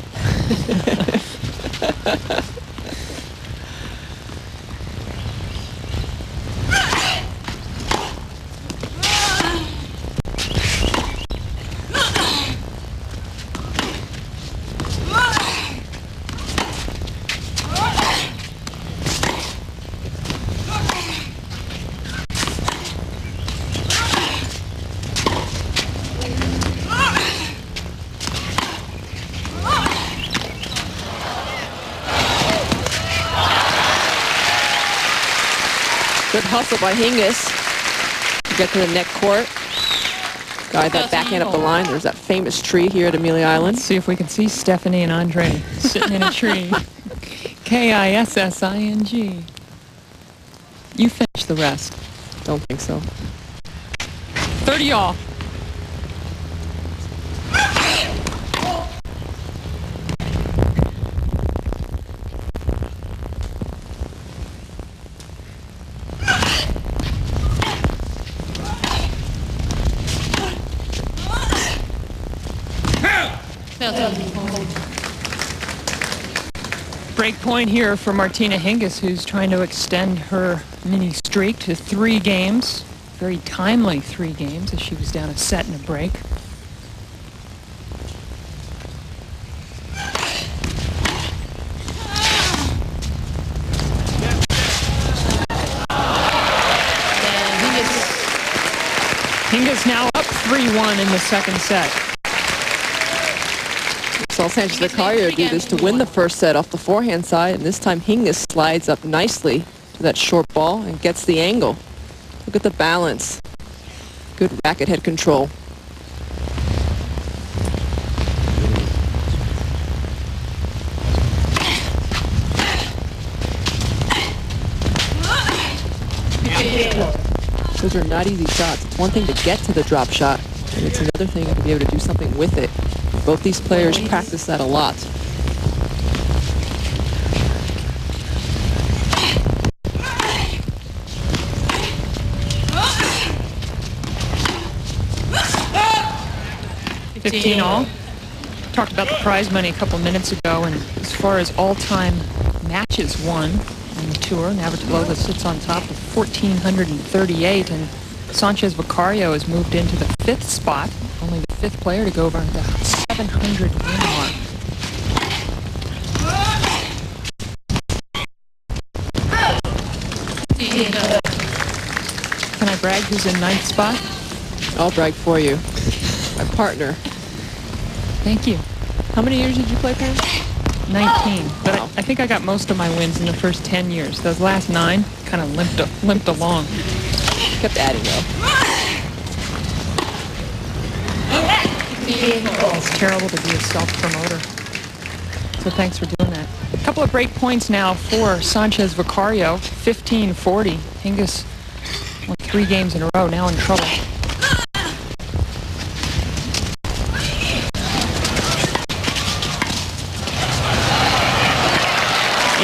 Good hustle by Hingis to get to the net court. Guide that backhand up the line. There's that famous tree here at Amelia Island. Let's see if we can see Stephanie and Andre sitting in a tree. K-I-S-S-I-N-G. You finish the rest. Don't think so. 30 all. Break point here for Martina Hingis, who's trying to extend her mini streak to 3 games. Very timely 3 games, as she was down a set and a break. Hingis now up 3-1 in the second set. Saw Sanchez Vicario do this to win the first set off the forehand side, and this time Hingis slides up nicely to that short ball and gets the angle. Look at the balance. Good racket head control. Those are not easy shots. It's one thing to get to the drop shot, and it's another thing to be able to do something with it. Both these players practice that a lot. $15 all. Talked about the prize money a couple minutes ago, and as far as all-time matches won on the tour, Navratilova sits on top of 1,438, and Sanchez Vicario has moved into the 5th spot, only the 5th player to go over the 700 win mark. Can I brag who's in 9th spot? I'll brag for you. My partner. Thank you. How many years did you play, Pam? 19. But I think I got most of my wins in the first 10 years. Those last 9 kind of limped along. Kept adding, though. It's terrible to be a self-promoter. So thanks for doing that. A couple of break points now for Sanchez Vicario. 15-40. Hingis won 3 games in a row, now in trouble.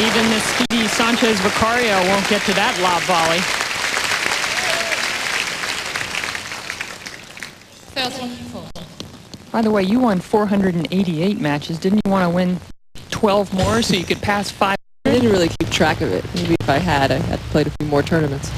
Even the speedy Sanchez Vicario won't get to that lob volley. By the way, you won 488 matches. Didn't you want to win 12 more so you could pass 500? I didn't really keep track of it. Maybe if I had played a few more tournaments.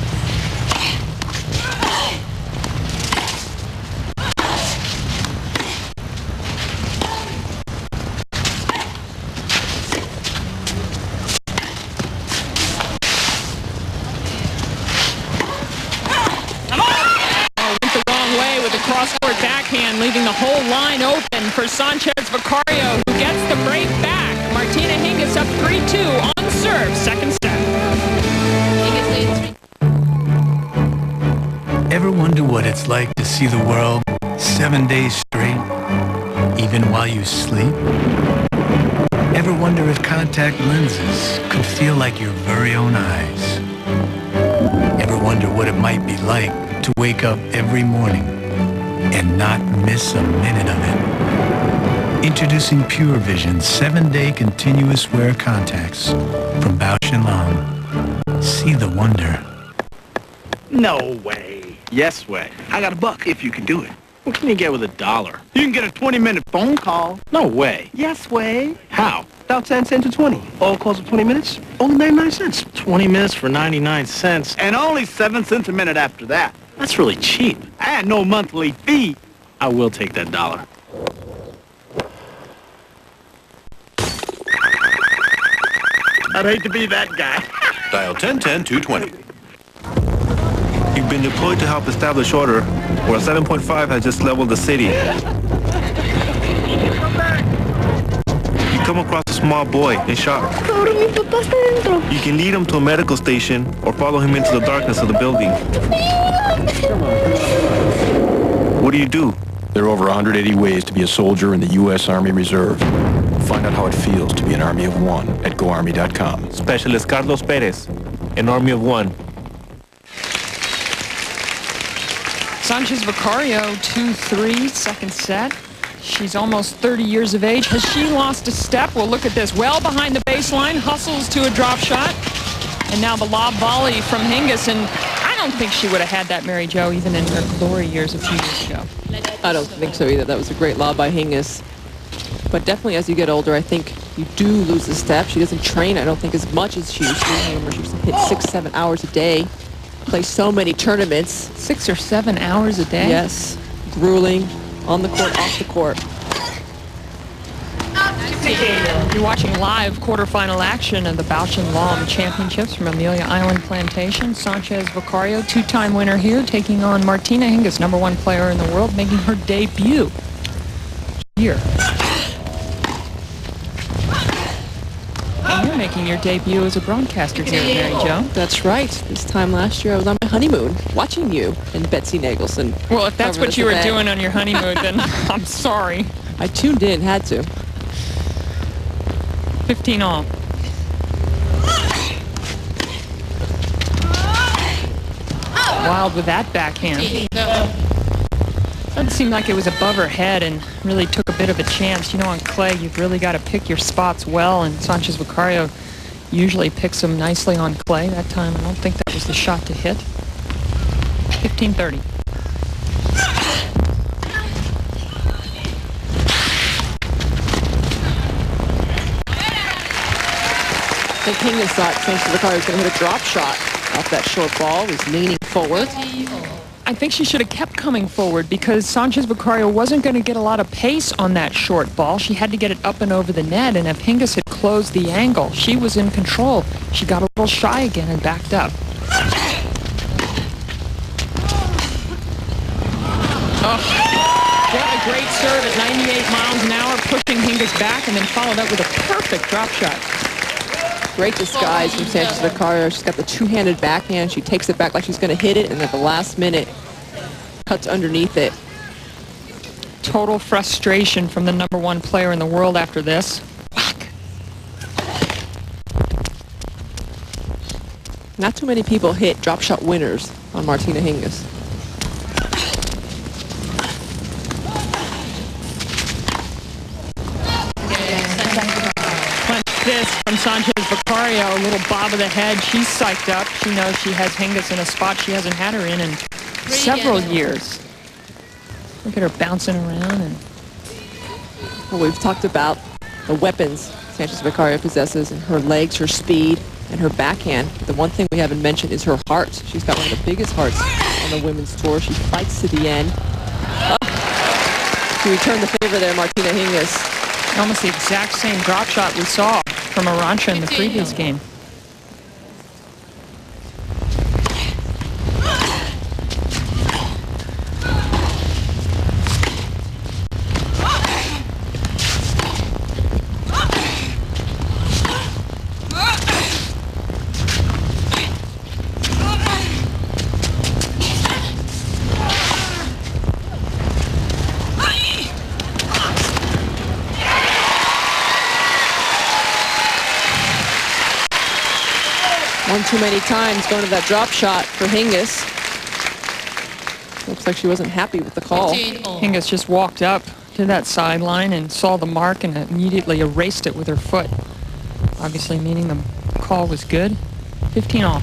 Cross-court backhand, leaving the whole line open for Sanchez Vicario, who gets the break back. Martina Hingis up 3-2 on serve, second set. Ever wonder what it's like to see the world 7 days straight, even while you sleep? Ever wonder if contact lenses could feel like your very own eyes? Ever wonder what it might be like to wake up every morning and not miss a minute of it? Introducing Pure Vision 7-day continuous wear contacts from Bausch & Lomb. See the wonder. No way. Yes way. I got $1 if you can do it. What can you get with $1? You can get a 20-minute phone call. No way. Yes way. How? Dial 10 cents to 20. All calls for 20 minutes, only 99 cents. 20 minutes for 99 cents. And only 7 cents a minute after that. That's really cheap. And no monthly fee. I will take that $1. I'd hate to be that guy. Dial 1010-220. You've been deployed to help establish order, where 7.5 has just leveled the city. You come across a small boy in shock. You can lead him to a medical station or follow him into the darkness of the building. What do you do? There are over 180 ways to be a soldier in the U.S. Army Reserve. Find out how it feels to be an Army of One at GoArmy.com. Specialist Carlos Perez, an Army of One. Sanchez Vicario, 2-3, second set. She's almost 30 years of age. Has she lost a step? Well, look at this. Well behind the baseline, hustles to a drop shot. And now the lob volley from Hingis. And I don't think she would have had that, Mary Jo, even in her glory years a few years ago. I don't think so either. That was a great lob by Hingis. But definitely as you get older, I think you do lose a step. She doesn't train, I don't think, as much as she used to. Remember, she used to hit 6-7 hours a day. Play so many tournaments. 6 or 7 hours a day? Yes. Grueling. On the court, off the court. You're watching live quarterfinal action of the Bausch & Lomb Championships from Amelia Island Plantation. Sanchez Vicario, 2-time winner here, taking on Martina Hingis, #1 player in the world, making her debut here. And you're making your debut as a broadcaster here, Mary Jo. That's right. This time last year I was on my honeymoon watching you and Betsy Nagelson. Well, if that's what you were doing on your honeymoon, then I'm sorry. I tuned in, had to. 15 all. Wild with that backhand. Doesn't seem like it was above her head and really took a bit of a chance. You know, on clay, you've really got to pick your spots well, and Sanchez Vicario usually picks them nicely on clay. That time, I don't think that was the shot to hit. 15-30. I think Hingis thought Sanchez Vicario was going to hit a drop shot off that short ball. Was leaning forward. I think she should have kept coming forward because Sanchez Vicario wasn't going to get a lot of pace on that short ball. She had to get it up and over the net, and if Hingis had closed the angle, she was in control. She got a little shy again and backed up. Oh, what a great serve at 98 miles an hour, pushing Hingis back and then followed up with a perfect drop shot. Great disguise from Sanchez Vicario. She's got the two-handed backhand. She takes it back like she's going to hit it, and at the last minute, cuts underneath it. Total frustration from the #1 player in the world after this. Whack. Not too many people hit drop shot winners on Martina Hingis. This tennis from Sanchez Vicario. A little bob of the head. She's psyched up. She knows she has Hingis in a spot she hasn't had her in several years. Look at her bouncing around. And well, we've talked about the weapons Sanchez Vicario possesses, and her legs, her speed, and her backhand. But the one thing we haven't mentioned is her heart. She's got one of the biggest hearts on the women's tour. She fights to the end. She returned the favor there, Martina Hingis. Almost the exact same drop shot we saw from Arantxa in the previous game. One too many times going to that drop shot for Hingis. Looks like she wasn't happy with the call. Hingis just walked up to that sideline and saw the mark and immediately erased it with her foot. Obviously meaning the call was good. 15 all.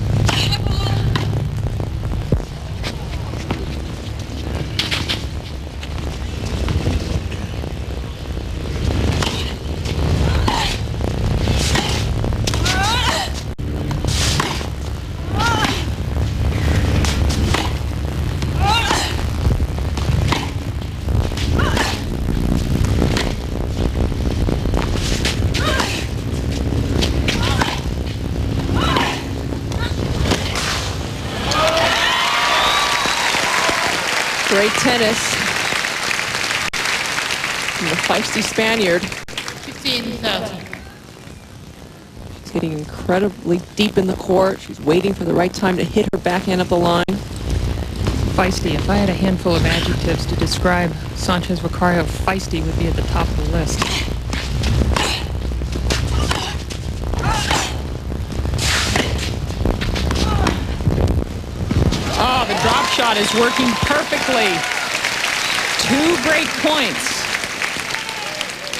Great tennis from the feisty Spaniard. 15-30. She's getting incredibly deep in the court. She's waiting for the right time to hit her backhand up the line. Feisty. If I had a handful of adjectives to describe Sanchez Vicario, feisty would be at the top of the list. Oh, the drop shot is working perfectly. 2 great points.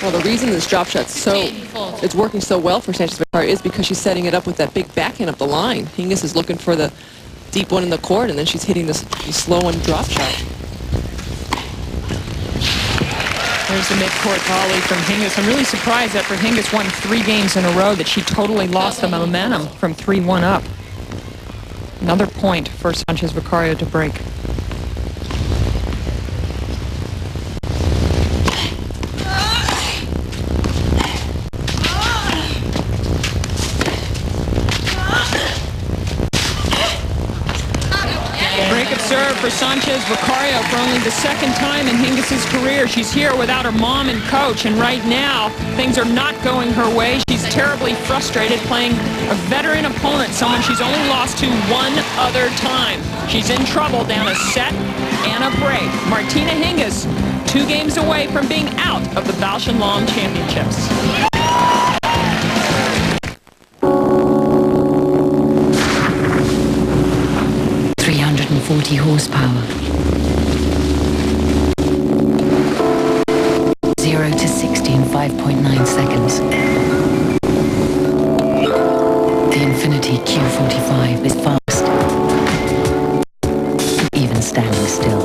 Well, the reason this drop shot's it's working so well for Sanchez Vicario is because she's setting it up with that big backhand up the line. Hingis is looking for the deep one in the court, and then she's hitting this slow one drop shot. There's the mid-court volley from Hingis. I'm really surprised that for Hingis won 3 games in a row that she totally lost the momentum from 3-1 up. Another point for Sanchez Vicario to break. Break of serve for Sanchez Vicario for only the 2nd time in Hingis' career. She's here without her mom and coach, and right now things are not going her way. She's terribly frustrated playing a veteran opponent, someone she's only lost to 1 other time. She's in trouble down a set and a break. Martina Hingis, 2 games away from being out of the Bausch & Lomb Championships. 340 horsepower. 0 to 60 in 5.9 seconds. The Infiniti Q45 is fast, even standing still.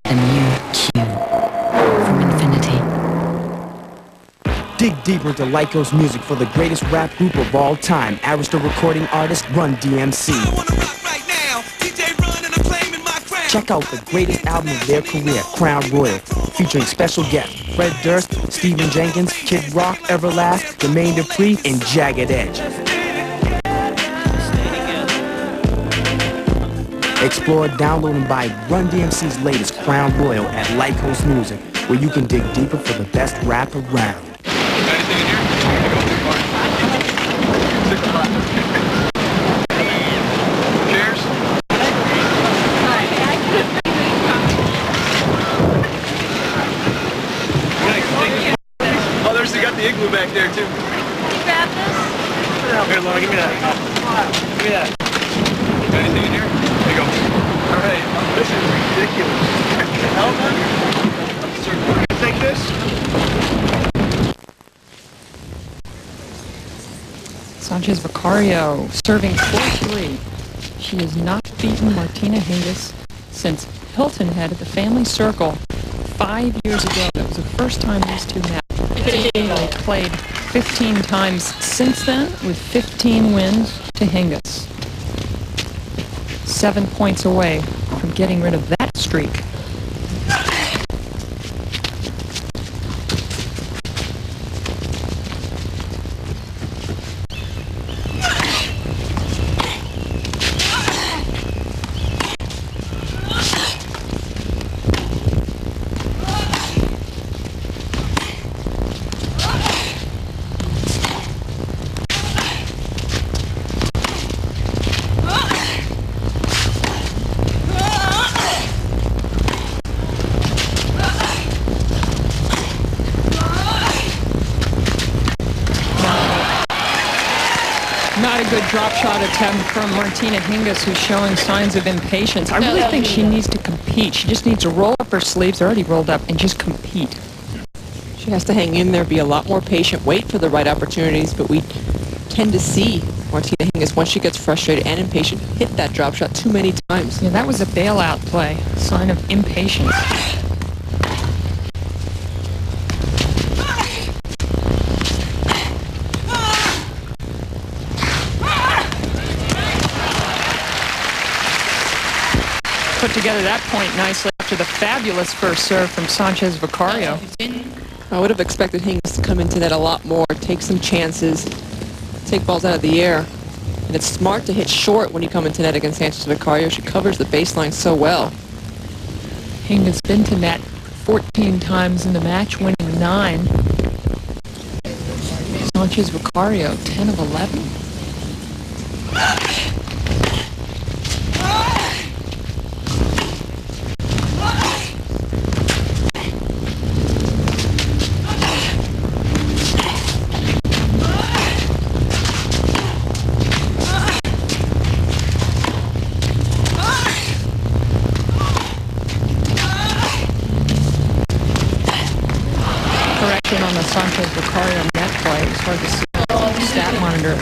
The new Q from Infiniti. Dig deeper into Lyco's music for the greatest rap group of all time, Arista recording artist Run DMC. Check out the greatest album of their career, Crown Royal, featuring special guests Fred Durst, Stephen Jenkins, Kid Rock, Everlast, Jermaine Dupri, and Jagged Edge. Explore, download, and buy Run DMC's latest Crown Royal at Lyco's Music, where you can dig deeper for the best rap around. The igloo back there too. Grab this? Here, Laura, give me that. Give me that. Got anything in here? There you go. All right. This is ridiculous. Hell, man. Take this. Sanchez Vicario serving 4-3. She has not beaten Martina Hingis since Hilton Head at the Family Circle 5 years ago. That was the first time these two met. They played 15 times since then, with 15 wins to Hingis. 7 points away from getting rid of that streak. Not a good drop shot attempt from Martina Hingis, who's showing signs of impatience. I really think she needs to compete. She just needs to roll up her sleeves, they're already rolled up, and just compete. She has to hang in there, be a lot more patient, wait for the right opportunities, but we tend to see Martina Hingis, once she gets frustrated and impatient, hit that drop shot too many times. Yeah, that was a bailout play, sign of impatience. Put together that point nicely after the fabulous first serve from Sanchez Vicario. I would have expected Hingis to come into that a lot more, take some chances, take balls out of the air. And it's smart to hit short when you come into net against Sanchez Vicario. She covers the baseline so well. Hingis been to net 14 times in the match, winning 9. Sanchez Vicario, 10 of 11. On the Sanchez Vicario net play, it's hard to see. Stat monitor,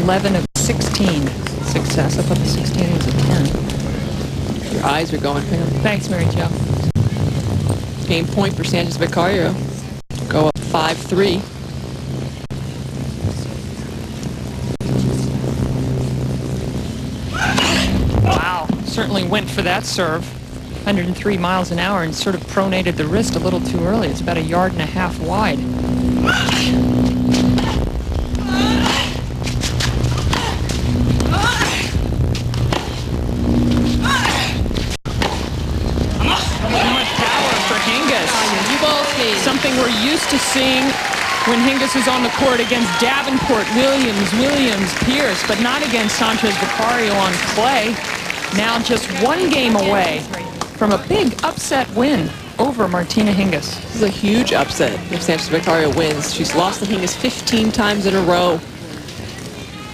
11 of 16 success. I thought the 16 was a 10. Your eyes are going, Pam. Thanks, Mary Jo. Game point for Sanchez Vicario. Go up 5-3. Wow, certainly went for that serve. 103 miles an hour and sort of pronated the wrist a little too early. It's about 1.5 yards wide. Power for Hingis. Something we're used to seeing when Hingis is on the court against Davenport, Williams, Pierce, but not against Sanchez Vicario on clay. Now just 1 game away from a big upset win over Martina Hingis. This is a huge upset if Sanchez Vicario wins. She's lost to Hingis 15 times in a row.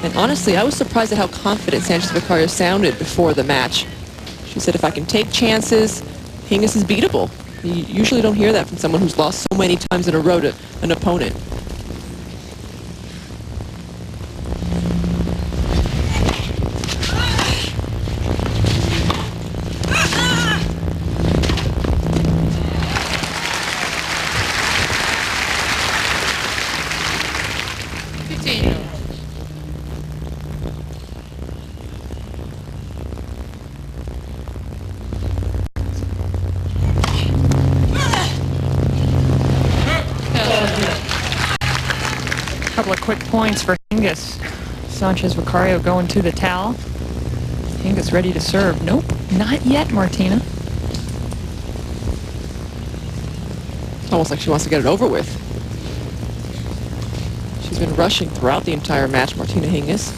And honestly, I was surprised at how confident Sanchez Vicario sounded before the match. She said, if I can take chances, Hingis is beatable. You usually don't hear that from someone who's lost so many times in a row to an opponent. Couple of quick points for Hingis. Sanchez Vicario going to the towel. Hingis ready to serve. Nope, not yet, Martina. It's almost like she wants to get it over with. She's been rushing throughout the entire match, Martina Hingis.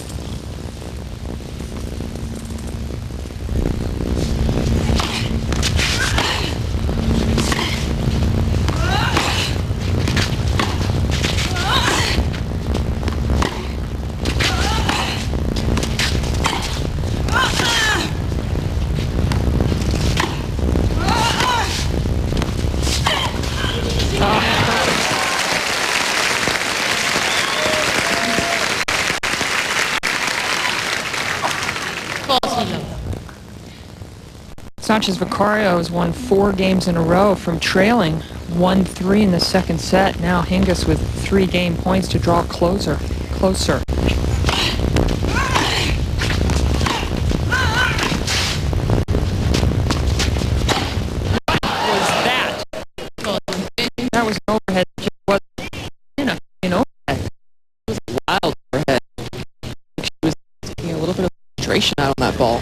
Sanchez Vicario has won 4 games in a row from trailing 1-3 in the second set. Now Hingis with 3 game points to draw closer. That was an overhead. It just wasn't an overhead. It was a wild overhead. She was taking a little bit of concentration out on that ball.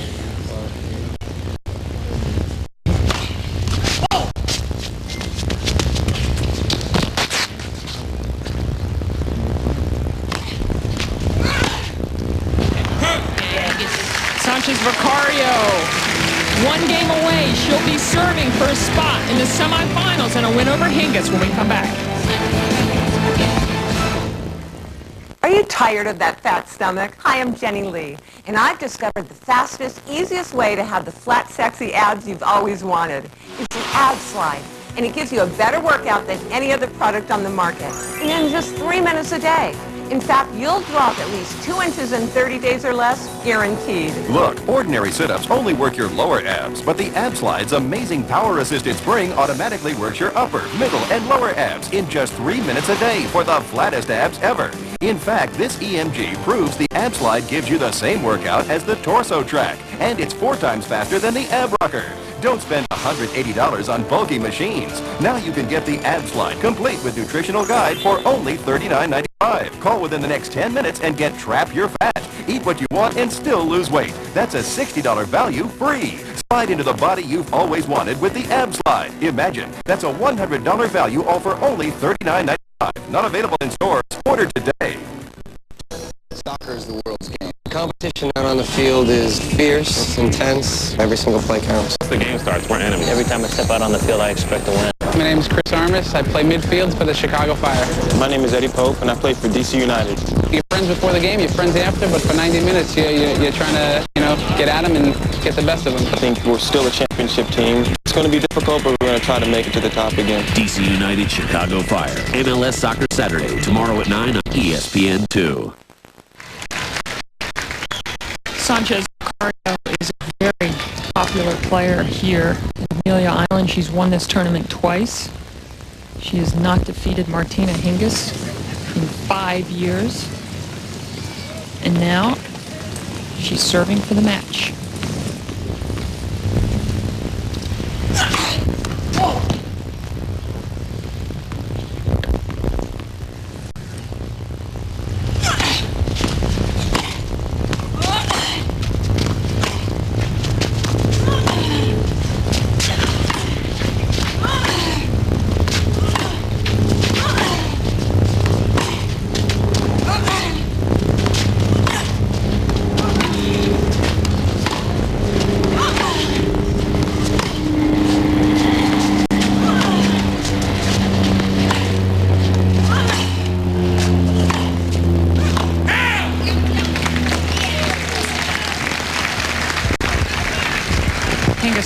Sanchez Vicario, 1 game away. She'll be serving for a spot in the semifinals and a win over Hingis when we come back. Are you tired of that fat stomach? Hi, I'm Jenny Lee, and I've discovered the fastest, easiest way to have the flat, sexy abs you've always wanted. It's an ab slide, and it gives you a better workout than any other product on the market in just 3 minutes a day. In fact, you'll drop at least 2 inches in 30 days or less, guaranteed. Look, ordinary sit-ups only work your lower abs, but the Ab Slide's amazing power-assisted spring automatically works your upper, middle, and lower abs in just 3 minutes a day for the flattest abs ever. In fact, this EMG proves the Ab Slide gives you the same workout as the Torso Track, and it's 4 times faster than the Ab Rocker. Don't spend $180 on bulky machines. Now you can get the Ab Slide complete with nutritional guide for only $39.95. Call within the next 10 minutes and get Trap Your Fat. Eat what you want and still lose weight. That's a $60 value free. Slide into the body you've always wanted with the Ab Slide. Imagine, that's a $100 value all for only $39.95. Not available in stores. Order today. Soccer is the world's game. The competition out on the field is fierce, it's intense, every single play counts. Once the game starts, we're enemies. Every time I step out on the field, I expect to win. My name is Chris Armas. I play midfield for the Chicago Fire. My name is Eddie Pope, and I play for DC United. You're friends before the game, you're friends after, but for 90 minutes, you're trying to, get at them and get the best of them. I think we're still a championship team. It's going to be difficult, but we're going to try to make it to the top again. DC United Chicago Fire. MLS Soccer Saturday, tomorrow at 9 on ESPN2. Sanchez Vicario is a very popular player here in Amelia Island. She's won this tournament twice. She has not defeated Martina Hingis in 5 years. And now she's serving for the match.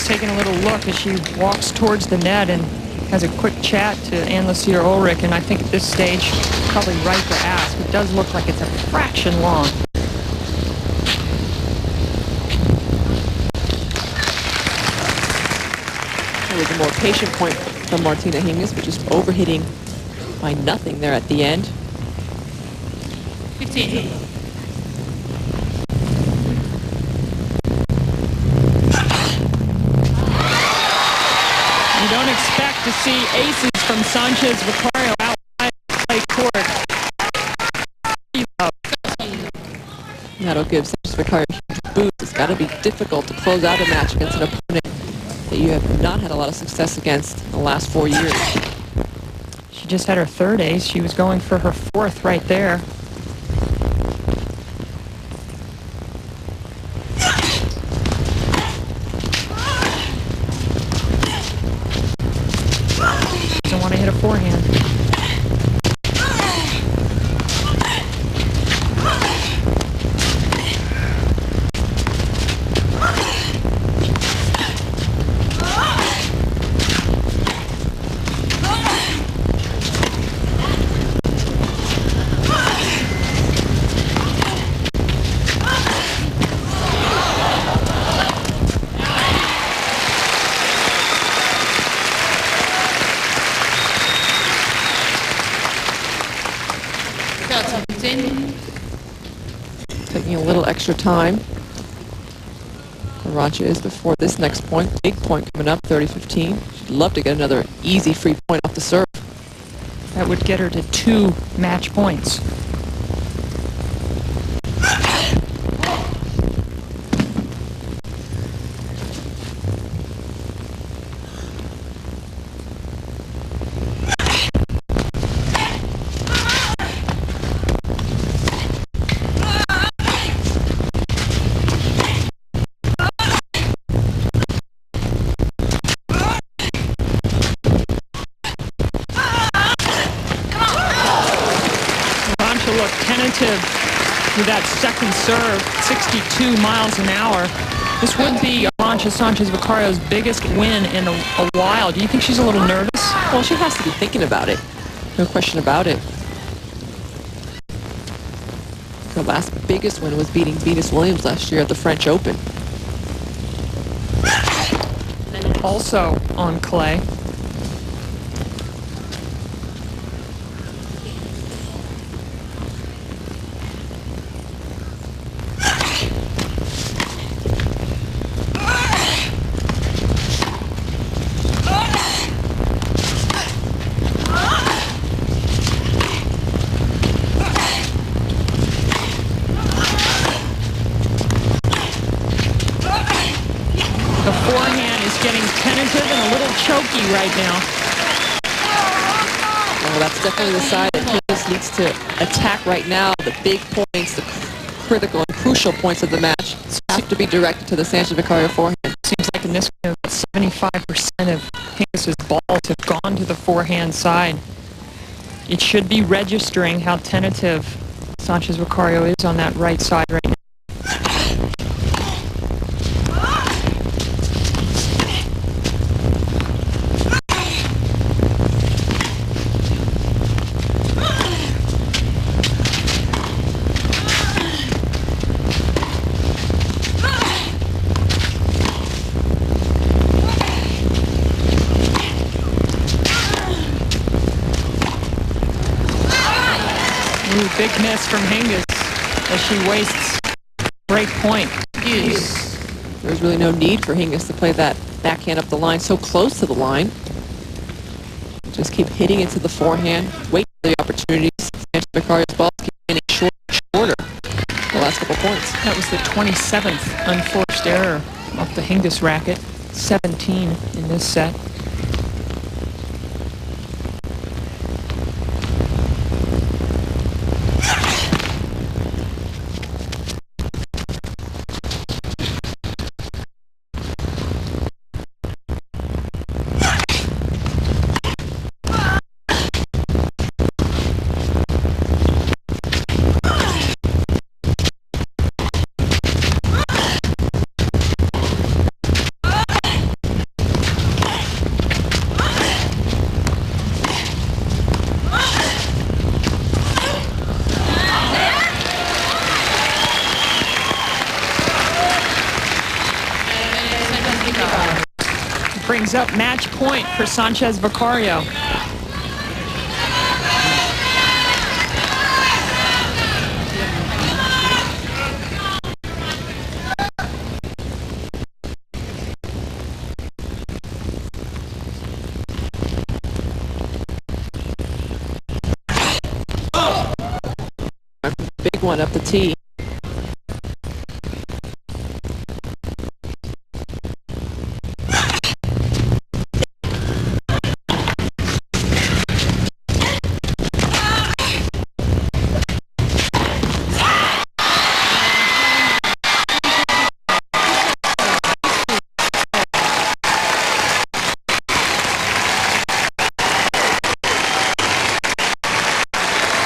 Taking a little look as she walks towards the net and has a quick chat to Ann Lucia Ulrich, and I think at this stage probably right to ask. It does look like it's a fraction long. It was a more patient point from Martina Hingis, but just overhitting by nothing there at the end. 15. Don't expect to see aces from Sanchez Vicario outside the play court. That'll give Sanchez Vicario a huge boost. It's got to be difficult to close out a match against an opponent that you have not had a lot of success against in the last 4 years. She just had her 3rd ace. She was going for her 4th right there. Want to hit a forehand. Taking a little extra time. Arantxa is before this next point. Big point coming up, 30-15. She'd love to get another easy free point off the serve. That would get her to 2 match points. With that second serve, 62 miles an hour. This would be Arantxa Sanchez Vicario's biggest win in a while. Do you think she's a little nervous? Well, she has to be thinking about it. No question about it. Her last biggest win was beating Venus Williams last year at the French Open. Also on clay. Choky right now. Well, that's definitely the side that Hingis needs to attack right now. The big points, the critical and crucial points of the match have to be directed to the Sanchez Vicario forehand. Seems like in this game, 75% of Hingis's balls have gone to the forehand side. It should be registering how tentative Sanchez Vicario is on that right side right now. Big miss from Hingis as she wastes break point. Yes. There's really no need for Hingis to play that backhand up the line so close to the line. Just keep hitting it to the forehand. Wait for the opportunities. Sanchez Vicario's balls keep getting shorter the last couple points. That was the 27th unforced error off the Hingis racket. 17 in this set. Brings up match point for Sanchez Vicario. Big one up the tee.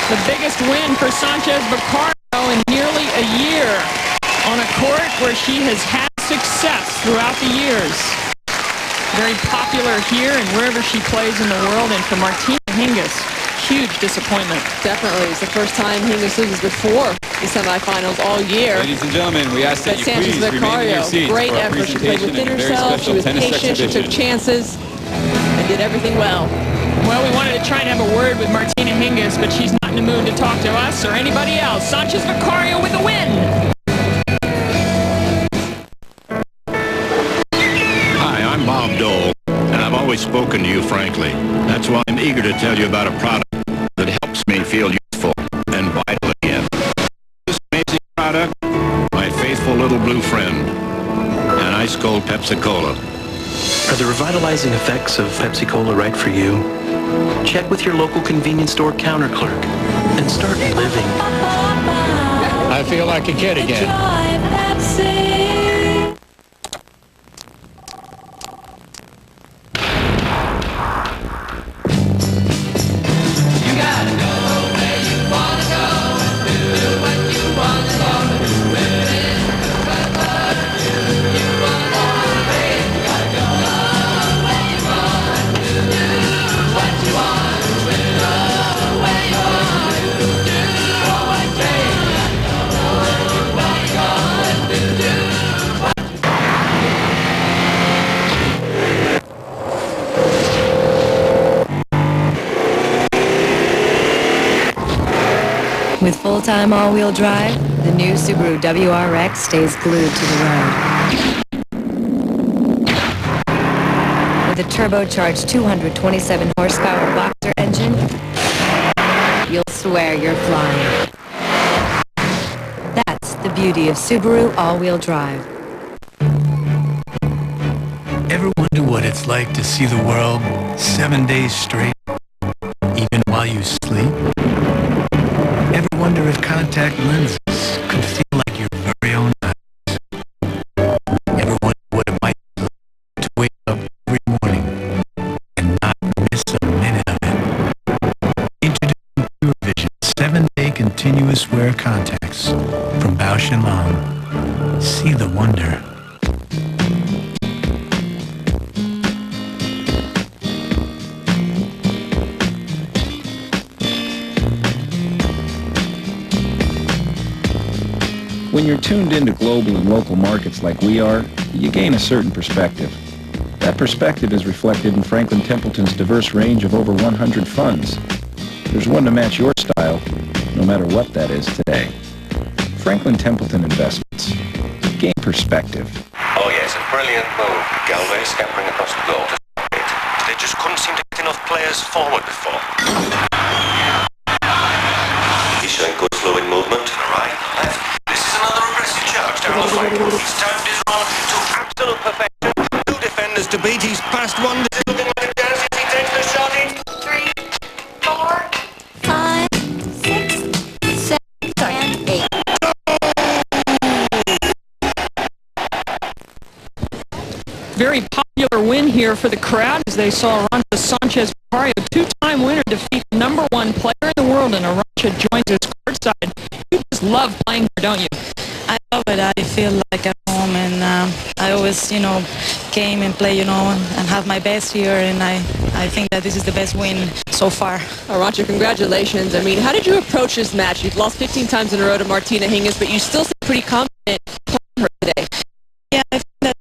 The biggest win for Sanchez Vicario in nearly a year on a court where she has had success throughout the years. Very popular here and wherever she plays in the world. And for Martina Hingis, huge disappointment. Definitely. It's the first time Hingis loses before the semifinals all year. Ladies and gentlemen, we ask that you Sanchez please remain in your Vicario, seats great for our effort. She played presentation within and a very herself. She special was tennis patient. She took exhibition. chances and did everything well. Well, we wanted to try and have a word with Martina Hingis, but she's not in the mood to talk to us or anybody else. Sanchez Vicario with the win. Hi, I'm Bob Dole, and I've always spoken to you frankly. That's why I'm eager to tell you about a product that helps me feel youthful and vital again. This amazing product, my faithful little blue friend, an ice-cold Pepsi-Cola. Are the revitalizing effects of Pepsi-Cola right for you? Check with your local convenience store counter clerk and start living. I feel like a kid again. With full-time all-wheel drive, the new Subaru WRX stays glued to the road. With a turbocharged 227 horsepower boxer engine, you'll swear you're flying. That's the beauty of Subaru all-wheel drive. Ever wonder what it's like to see the world 7 days straight, even while you sleep? Ever wonder if contact lenses could feel like your very own eyes? Ever wonder what it might be like to wake up every morning and not miss a minute of it? Introducing Pure Vision 7-day continuous wear contacts from Bausch & Lomb. See the wonder. When you're tuned into global and local markets like we are, you gain a certain perspective. That perspective is reflected in Franklin Templeton's diverse range of over 100 funds. There's one to match your style, no matter what that is today. Franklin Templeton Investments. Gain perspective. Oh yes, a brilliant move. Galway scampering across the goal to it. They just couldn't seem to get enough players forward before. He's showing good flowing movement. Right, left. This is another aggressive charge down the flank. He's timed his run to absolute perfection. Two defenders to beat. He's past one. This is looking like a dance. He takes the shot. 3, 4, 5, 6, 7, and 8. Very popular win here for the crowd as they saw Arantxa Sanchez Vicario, two-time winner, defeat the #1 player in the world, and Arantxa joins us courtside. You just love playing here, don't you? I love it. I feel like at home, and I always, came and play, and have my best here, and I think that this is the best win so far. Arantxa, congratulations. I mean, how did you approach this match? You've lost 15 times in a row to Martina Hingis, but you still seem pretty confident playing her today. Yeah, I think that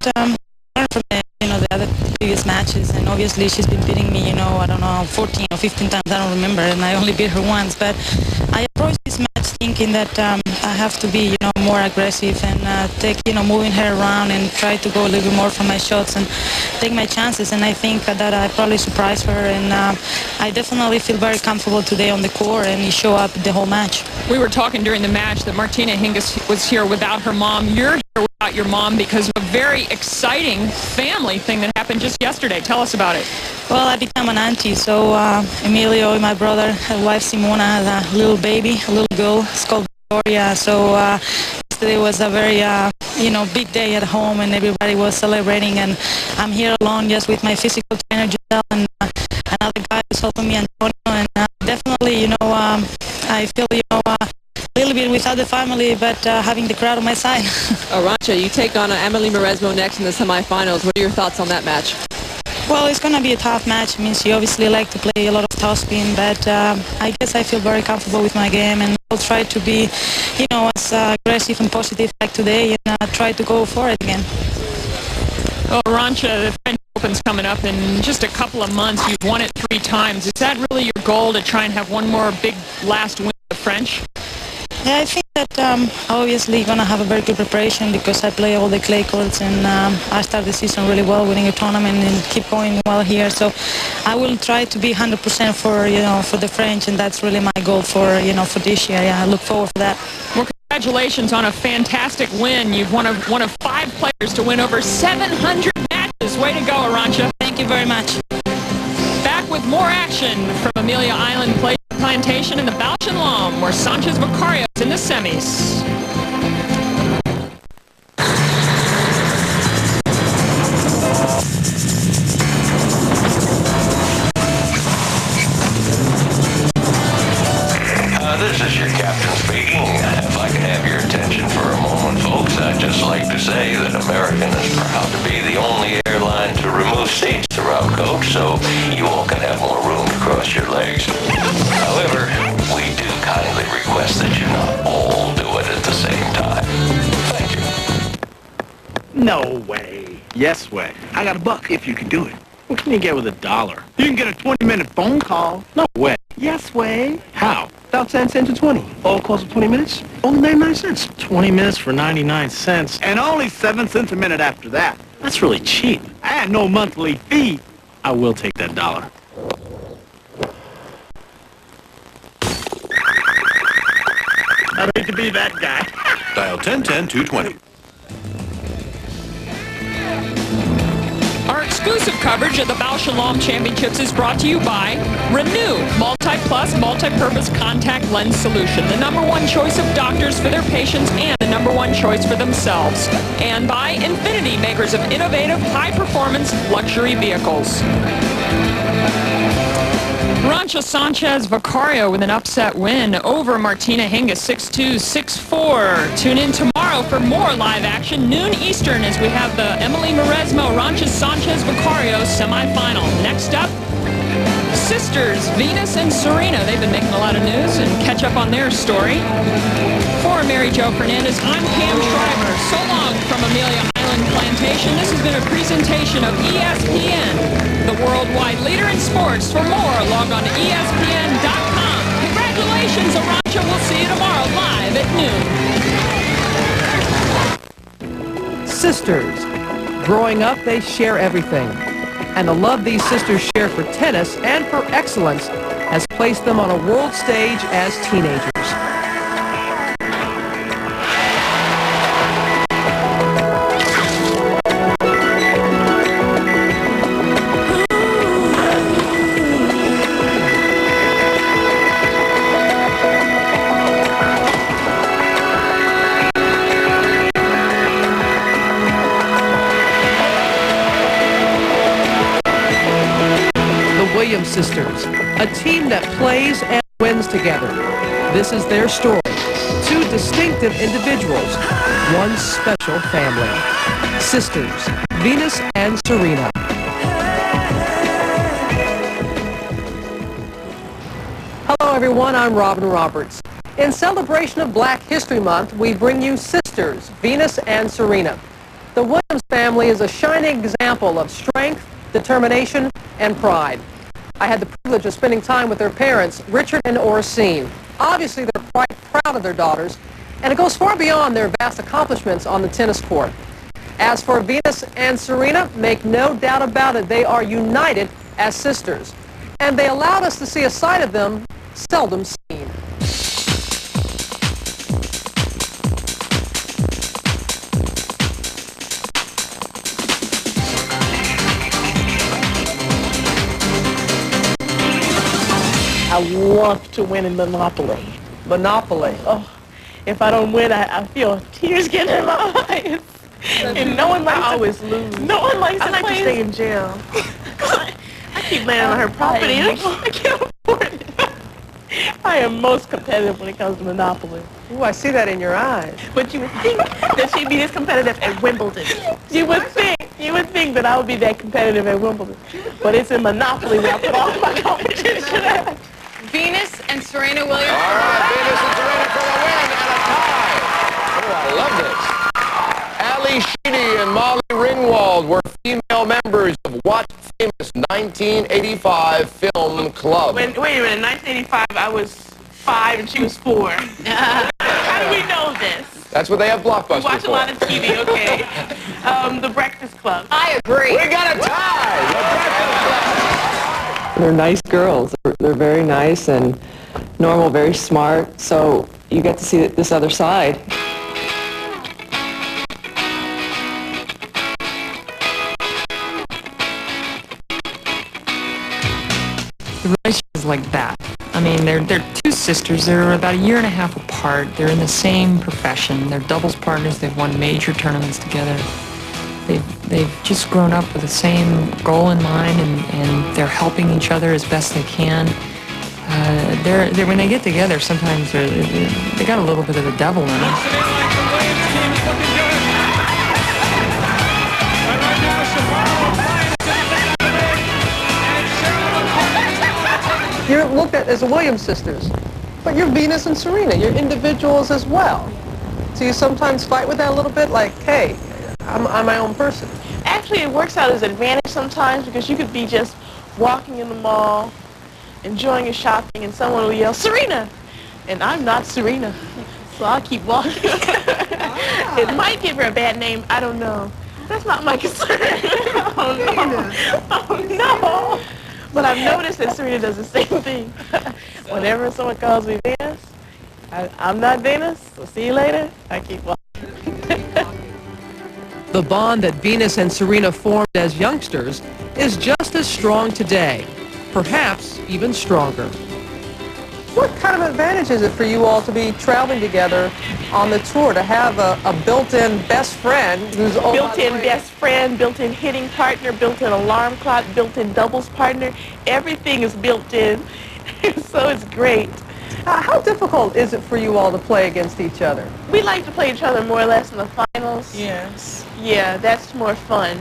learned from the other previous matches, and obviously she's been beating me, I don't know, 14 or 15 times, I don't remember, and I only beat her once, but I approached this match thinking that I have to be, more aggressive and take, moving her around and try to go a little bit more from my shots and take my chances, and I think that I probably surprised her, and I definitely feel very comfortable today on the court, and show up the whole match. We were talking during the match that Martina Hingis was here without her mom. You're here without your mom because of a very exciting family thing that happened just yesterday. Tell us about it. Well, I became an auntie, so Emilio, my brother, his wife Simona has a little baby, a little girl. It's called Victoria. So yesterday was a very, big day at home, and everybody was celebrating. And I'm here alone just with my physical trainer, Giselle, and another guy who's helping me, Antonio. And definitely, I feel, a little bit without the family, but having the crowd on my side. Arantxa, you take on Emily Mauresmo next in the semifinals. What are your thoughts on that match? Well, it's going to be a tough match. I mean, she obviously likes to play a lot of toss spin, but I guess I feel very comfortable with my game, and I'll try to be, as aggressive and positive like today, and try to go for it again. Well, Arantxa, Open's coming up in just a couple of months. You've won it 3 times. Is that really your goal, to try and have one more big last win with the French? Yeah, I think that obviously going to have a very good preparation because I play all the clay courts and I start the season really well, winning a tournament and keep going well here. So I will try to be 100% for the French, and that's really my goal for for this year. Yeah, I look forward to that. Well, congratulations on a fantastic win. You've one of 5 players to win over 700 matches. Way to go, Arantxa. Thank you very much. Back with more action from Amelia Island Plantation in the Bausch & Lomb, where Sanchez Vicario is in the semis. This is your captain speaking. If I could have your attention for a moment, folks, I'd just like to say that American is proud to be the only airline to remove seats throughout coach, so you all can have more room to cross your legs. However, we do kindly request that you not all do it at the same time. Thank you. No way. Yes way. I got $1 if you can do it. What can you get with $1? You can get a 20-minute phone call. No way. Yes way. How? About 10 cents to 20. All calls for 20 minutes? Only 99 cents. 20 minutes for 99 cents. And only 7 cents a minute after that. That's really cheap. I had no monthly fee. I will take that $1. I hate to be that guy. Dial 1010-220. Our exclusive coverage of the Bausch & Lomb Championships is brought to you by Renew Multi-Plus Multi-Purpose Contact Lens Solution, the #1 choice of doctors for their patients and the #1 choice for themselves. And by Infinity, makers of innovative, high-performance luxury vehicles. Arantxa Sanchez Vicario with an upset win over Martina Hingis, 6-2, 6-4. Tune in tomorrow for more live action, noon Eastern, as we have the Emily Mauresmo, Arantxa Sanchez Vicario semifinal. Next up, sisters Venus and Serena. They've been making a lot of news, and catch up on their story. For Mary Jo Fernandez, I'm Pam Shriver. So long from Amelia Island Plantation. This has been a presentation of ESPN, the worldwide leader in sports. For more, log on to ESPN.com. Congratulations, Arantxa. We'll see you tomorrow live at noon. Sisters. Growing up, they share everything. And the love these sisters share for tennis and for excellence has placed them on a world stage as teenagers. Sisters, a team that plays and wins together. This is their story. 2 distinctive individuals, 1 special family. Sisters, Venus and Serena. Hello everyone, I'm Robin Roberts. In celebration of Black History Month, we bring you sisters, Venus and Serena. The Williams family is a shining example of strength, determination, and pride. I had the privilege of spending time with their parents, Richard and Orsine. Obviously, they're quite proud of their daughters, and it goes far beyond their vast accomplishments on the tennis court. As for Venus and Serena, make no doubt about it, they are united as sisters. And they allowed us to see a side of them seldom seen. I love to win in Monopoly. Monopoly. Oh, if I don't win, I feel tears getting in my eyes. And no one likes I always lose. No one likes I like to stay in jail. I keep landing on her property. I can't afford it. I am most competitive when it comes to Monopoly. Ooh, I see that in your eyes. But you would think that she'd be this competitive at Wimbledon. You would think that I would be that competitive at Wimbledon. But it's in Monopoly where I put all my competition at. Venus and Serena Williams. All right, Venus and Serena for the win and a tie. Oh, I love this. Ali Sheedy and Molly Ringwald were female members of What famous 1985 film club? Wait a minute, in 1985 I was 5 and she was 4. How do we know this? That's what they have Blockbuster We watch for. a lot of TV, okay. The Breakfast Club. I agree. We got a tie! The Breakfast Club! They're nice girls. They're very nice and normal, very smart. So you get to see this other side. The relationship is like that. I mean, they're two sisters. They're about a year and a half apart. They're in the same profession. They're doubles partners. They've won major tournaments together. They've just grown up with the same goal in mind, and they're helping each other as best they can. When they get together, sometimes they got a little bit of the devil in them. You're looked at as the Williams sisters, but you're Venus and Serena. You're individuals as well. So you sometimes fight with that a little bit, like, hey, I'm my own person. Actually, it works out as an advantage sometimes because you could be just walking in the mall, enjoying your shopping, and someone will yell, Serena! And I'm not Serena, so I'll keep walking. It might give her a bad name, I don't know. That's not my concern. Oh, no. Oh, no. But I've noticed that Serena does the same thing. Whenever someone calls me Venus, I'm not Venus, so see you later. I keep walking. The bond that Venus and Serena formed as youngsters is just as strong today, perhaps even stronger. What kind of advantage is it for you all to be traveling together on the tour, to have a built-in best friend who's built-in best friend, built-in hitting partner, built-in alarm clock, built-in doubles partner? Everything is built in, so it's great. How difficult is it for you all to play against each other? We like to play each other more or less in the finals. Yes. Yeah, that's more fun.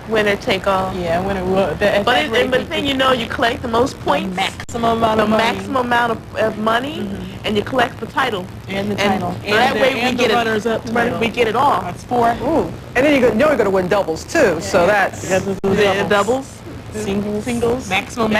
Winner take all. Yeah, winner will. But the thing, you know, you collect the most points, the maximum amount of money, and you collect the title. And the title. And that way we get runners-up it. We get it all. That's 4. Ooh. And then you're going to win doubles too. So that's the doubles, singles, maximum.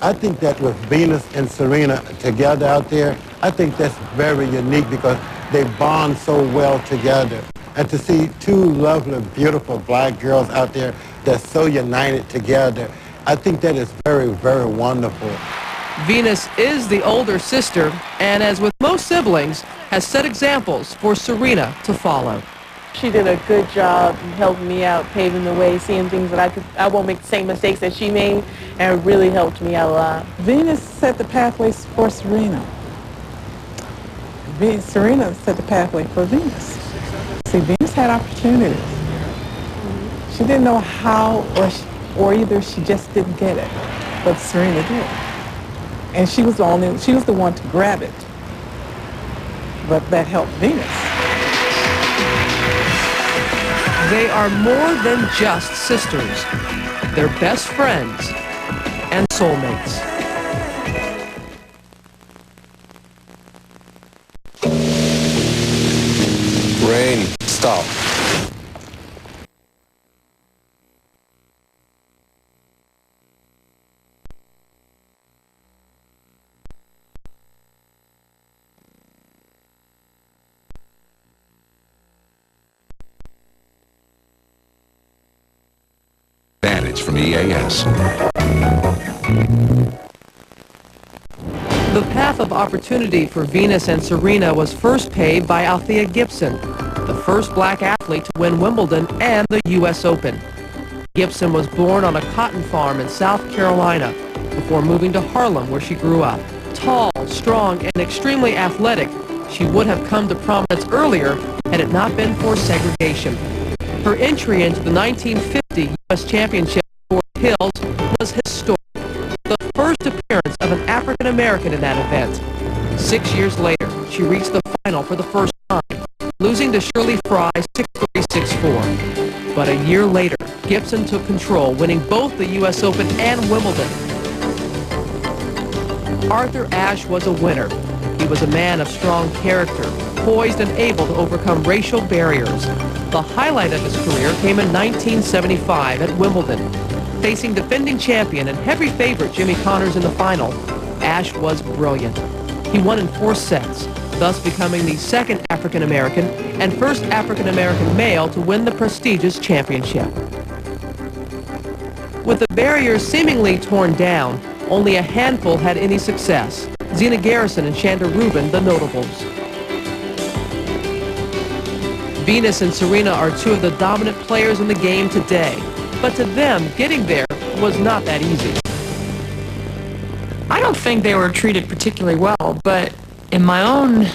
I think that with Venus and Serena together out there, I think that's very unique because they bond so well together. And to see two lovely, beautiful black girls out there that's so united together, I think that is very, very wonderful. Venus is the older sister, and as with most siblings, has set examples for Serena to follow. She did a good job helping me out, paving the way, seeing things that I won't make the same mistakes that she made, and it really helped me out a lot. Venus set the pathway for Serena. Serena set the pathway for Venus. See, Venus had opportunities. She didn't know how, or either she just didn't get it, but Serena did. And she was the one to grab it. But that helped Venus. They are more than just sisters. They're best friends and soulmates. Rain, stop. Advantage from EAS. The path of opportunity for Venus and Serena was first paved by Althea Gibson, the first black athlete to win Wimbledon and the U.S. Open. Gibson was born on a cotton farm in South Carolina before moving to Harlem, where she grew up. Tall, strong, and extremely athletic, she would have come to prominence earlier had it not been for segregation. Her entry into the 1950 U.S. Championship at Fort Hills was historic, the first appearance of an African American in that event. 6 years later, she reached the final for the first time, losing to Shirley Fry 6-3, 6-4. But a year later, Gibson took control, winning both the U.S. Open and Wimbledon. Arthur Ashe was a winner. He was a man of strong character, poised and able to overcome racial barriers. the highlight of his career came in 1975 at Wimbledon. Facing defending champion and heavy favorite Jimmy Connors in the final, Ashe was brilliant. He won in 4 sets, thus becoming the second African-American and first African-American male to win the prestigious championship. With the barriers seemingly torn down, only a handful had any success. Zena Garrison and Shanda Rubin, the notables. Venus and Serena are two of the dominant players in the game today, but to them, getting there was not that easy. I don't think they were treated particularly well, but in my own,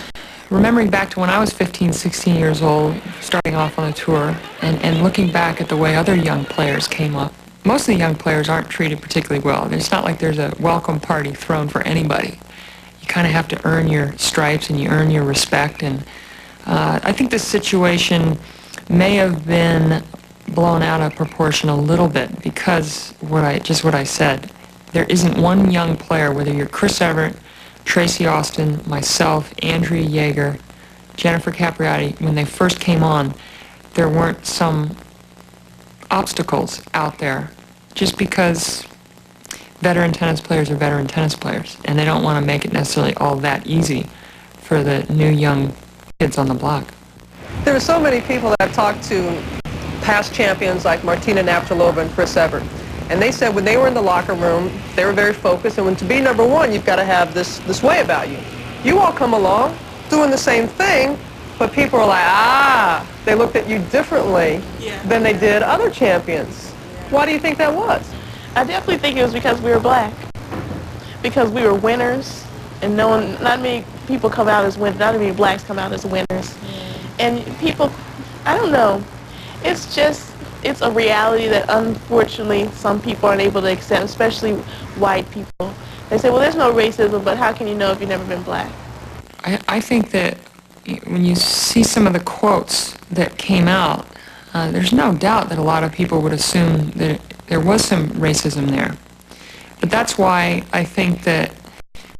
remembering back to when I was 15, 16 years old, starting off on the tour, and looking back at the way other young players came up, most of the young players aren't treated particularly well. It's not like there's a welcome party thrown for anybody. You kind of have to earn your stripes and you earn your respect, and I think this situation may have been blown out of proportion a little bit because what I said. There isn't one young player, whether you're Chris Evert, Tracy Austin, myself, Andrea Jaeger, Jennifer Capriati, when they first came on, there weren't some obstacles out there just because veteran tennis players are veteran tennis players, and they don't want to make it necessarily all that easy for the new young kids on the block. There are so many people that I've talked to, past champions like Martina Navratilova and Chris Evert, and they said when they were in the locker room, they were very focused, and when to be number one, you've got to have this way about you. You all come along doing the same thing, but people are like, they looked at you differently than they did other champions. Why do you think that was? I definitely think it was because we were black. Because we were winners, and not many people come out as winners, not many blacks come out as winners. And people, I don't know, it's a reality that unfortunately some people aren't able to accept, especially white people. They say, well, there's no racism, but how can you know if you've never been black? I think that when you see some of the quotes that came out, there's no doubt that a lot of people would assume that there was some racism there. But that's why I think that,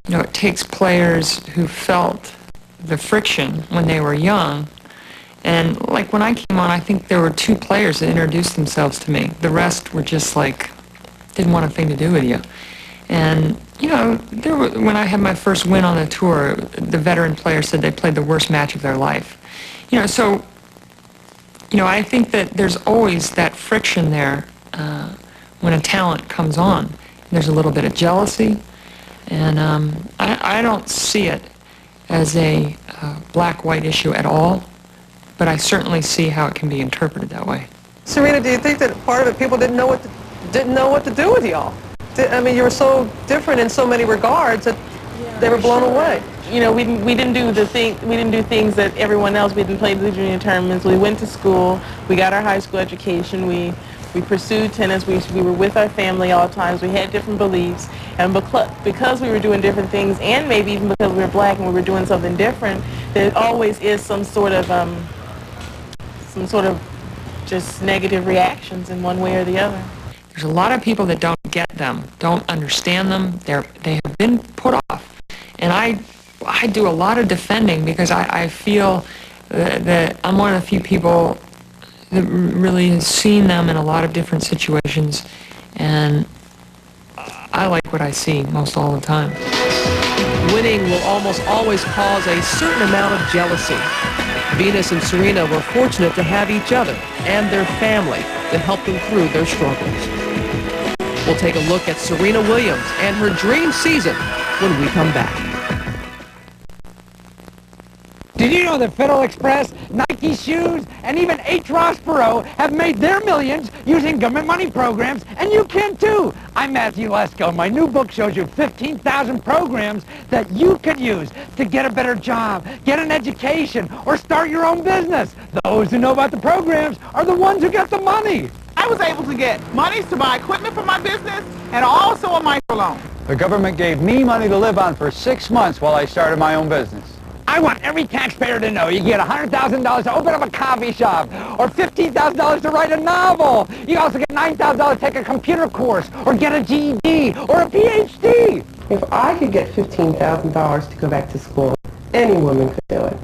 it takes players who felt the friction when they were young. And like when I came on, I think there were 2 players that introduced themselves to me. The rest were just like, didn't want a thing to do with you. And, when I had my first win on the tour, the veteran players said they played the worst match of their life. So I think that there's always that friction there when a talent comes on. There's a little bit of jealousy, and I don't see it as a black-white issue at all, but I certainly see how it can be interpreted that way. Serena, do you think that part of it, people didn't know what to do with y'all? You were so different in so many regards that they were blown away. We didn't do things that everyone else. We didn't play the junior tournaments. We went to school. We got our high school education. We pursued tennis. We were with our family all times. We had different beliefs, and because we were doing different things, and maybe even because we were black and we were doing something different, there always is some sort of just negative reactions in one way or the other. There's a lot of people that don't get them, don't understand them. They have been put off, and I do a lot of defending because I feel that I'm one of the few people that really has seen them in a lot of different situations, and I like what I see most all the time. Winning will almost always cause a certain amount of jealousy. Venus and Serena were fortunate to have each other and their family to help them through their struggles. We'll take a look at Serena Williams and her dream season when we come back. Did you know that Federal Express, Nike shoes, and even H. Ross Perot have made their millions using government money programs, and you can too? I'm Matthew Lesko. My new book shows you 15,000 programs that you could use to get a better job, get an education, or start your own business. Those who know about the programs are the ones who get the money. I was able to get monies to buy equipment for my business and also a microloan. The government gave me money to live on for 6 months while I started my own business. I want every taxpayer to know you get $100,000 to open up a coffee shop, or $15,000 to write a novel. You also get $9,000 to take a computer course, or get a GED, or a PhD. If I could get $15,000 to go back to school, any woman could do it.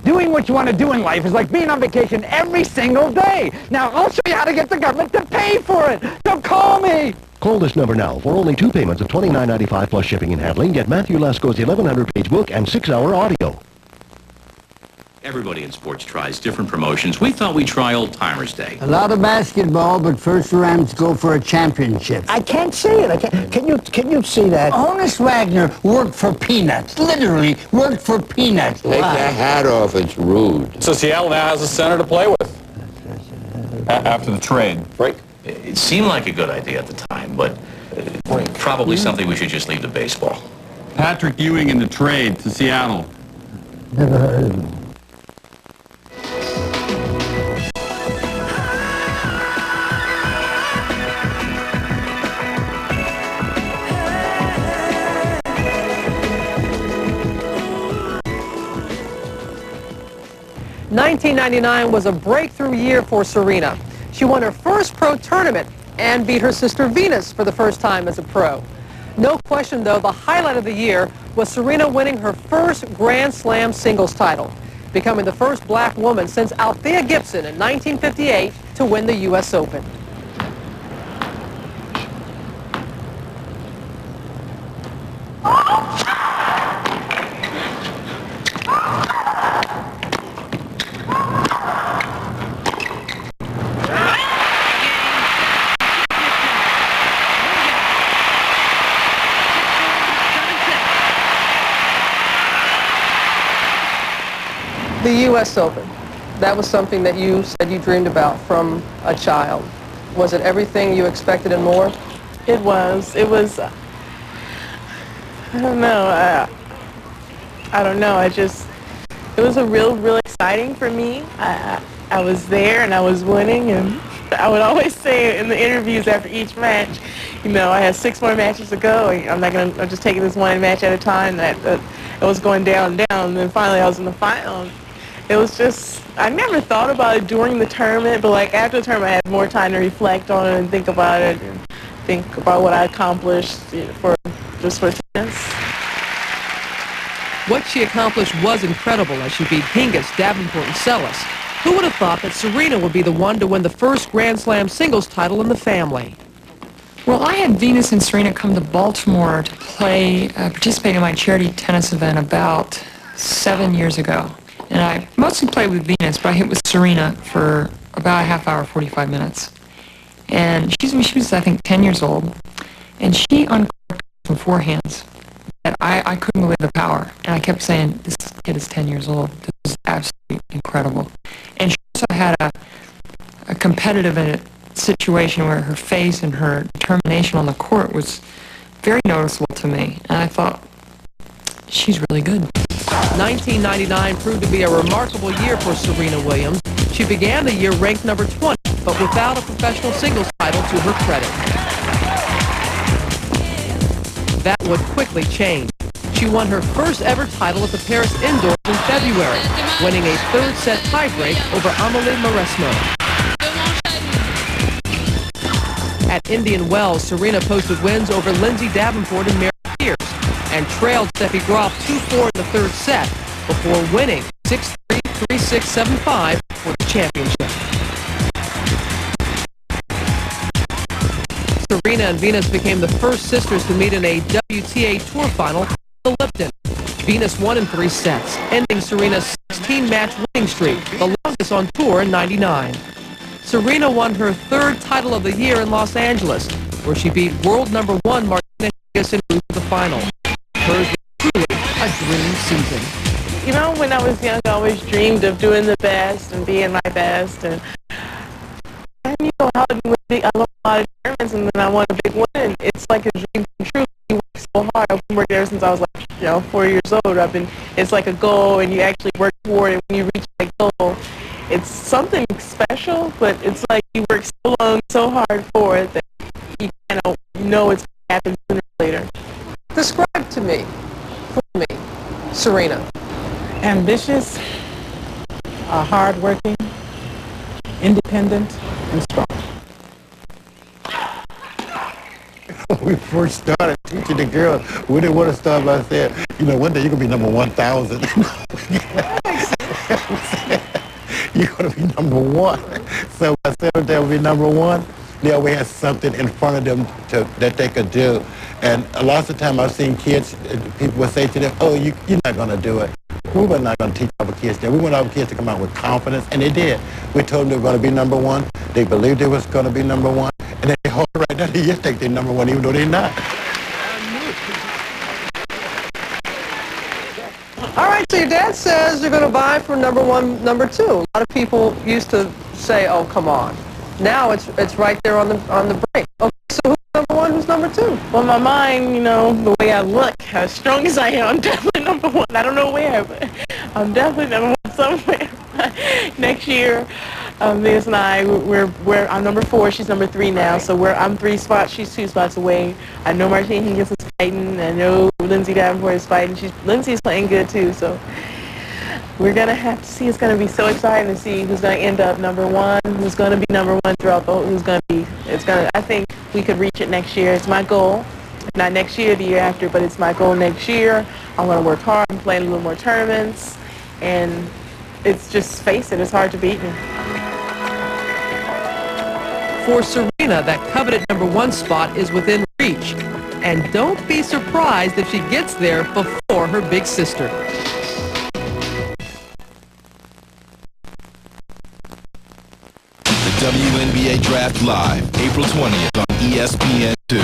Doing what you want to do in life is like being on vacation every single day. Now, I'll show you how to get the government to pay for it. So call me. Call this number now. For only 2 payments of $29.95 plus shipping and handling, get Matthew Lesko's 1,100-page book and 6-hour audio. Everybody in sports tries different promotions. We thought we'd try Old Timers Day. A lot of basketball, but first the Rams go for a championship. I can't see it. Can you see that? Honest Wagner worked for peanuts. Literally worked for peanuts. Take that hat off. It's rude. So Seattle now has a center to play with. After the trade. Break. It seemed like a good idea at the time, but probably something we should just leave to baseball. Patrick Ewing in the trade to Seattle. Never heard of him. $1999 was a breakthrough year for Serena. She won her first pro tournament and beat her sister Venus for the first time as a pro. No question, though, the highlight of the year was Serena winning her first Grand Slam singles title, becoming the first black woman since Althea Gibson in 1958 to win the U.S. Open. The U.S. Open, that was something that you said you dreamed about from a child. Was it everything you expected and more? It was. It was, I don't know. I don't know. It was a real exciting for me. I was there and I was winning, and I would always say in the interviews after each match, you know, I had 6 more matches to go. I'm just taking this one match at a time. It was going down and down, and then finally I was in the final. It was just, I never thought about it during the tournament, but like after the tournament I had more time to reflect on it and think about it and think about what I accomplished for tennis. What she accomplished was incredible as she beat Hingis, Davenport, and Sellis. Who would have thought that Serena would be the one to win the first Grand Slam singles title in the family? Well, I had Venus and Serena come to Baltimore to play, participate in my charity tennis event about 7 years ago. And I mostly played with Venus, but I hit with Serena for about a half hour, 45 minutes. And she was, I think, 10 years old. And she uncorked from forehands that I couldn't believe the power. And I kept saying, this kid is 10 years old. This is absolutely incredible. And she also had a competitive situation where her face and her determination on the court was very noticeable to me. And I thought, she's really good. 1999 proved to be a remarkable year for Serena Williams. She began the year ranked number 20, but without a professional singles title to her credit. That would quickly change. She won her first ever title at the Paris Indoors in February, winning a third-set tiebreak over Amelia Mauresmo. At Indian Wells, Serena posted wins over Lindsay Davenport and Mary Pierce, and trailed Steffi Graf 2-4 in the third set before winning 6-3, 3-6, 7-5 for the championship. Serena and Venus became the first sisters to meet in a WTA Tour final in the Lipton. Venus won in 3 sets, ending Serena's 16-match winning streak, the longest on tour in '99. Serena won her 3rd title of the year in Los Angeles, where she beat world number 1 Martina Hingis and moved to the final. Hers was truly a dream season. You know, when I was young, I always dreamed of doing the best and being my best. And you know how I won a lot of tournaments, and then I won a big win. It's like a dream come true. You work so hard. I've been working ever since I was like, 4 years old. It's like a goal, and you actually work toward it. When you reach that goal, it's something special, but it's like you work so long, so hard for it that you kind of know it's going to happen sooner or later. Describe to me, for me, Serena. Ambitious, hardworking, independent, and strong. When we first started teaching the girls, we didn't want to start by saying, one day you're going to be number 1,000. You're going to be number one. So I said they'll be number one. They always had something in front of them that they could do. And lots of time I've seen kids, people would say to them, oh, you're not going to do it. We were not going to teach our kids that. We want our kids to come out with confidence, and they did. We told them they were going to be number one. They believed they was going to be number one. And then they hold right now, they just think they're number one, even though they're not. All right, so your dad says you're going to buy for number one, number two. A lot of people used to say, oh, come on. Now it's right there on the brink. Okay, so who's number one, who's number two? Well, in my mind, you know, the way I look, how strong as I am, I'm definitely number one. I don't know where, but I'm definitely number one somewhere. Next year, Venus and I, I'm number 4, she's number 3 now, so I'm 3 spots, she's 2 spots away. I know Martina Hingis is fighting, I know Lindsay Davenport is fighting, Lindsay's playing good too, so we're going to have to see. It's going to be so exciting to see who's going to end up number one, who's going to be number one throughout the whole, I think we could reach it next year. It's my goal. Not next year, the year after, but it's my goal next year. I want to work hard and play a little more tournaments, and it's just, face it, it's hard to beat me. For Serena, that coveted number one spot is within reach. And don't be surprised if she gets there before her big sister. The WNBA Draft Live, April 20th on ESPN2.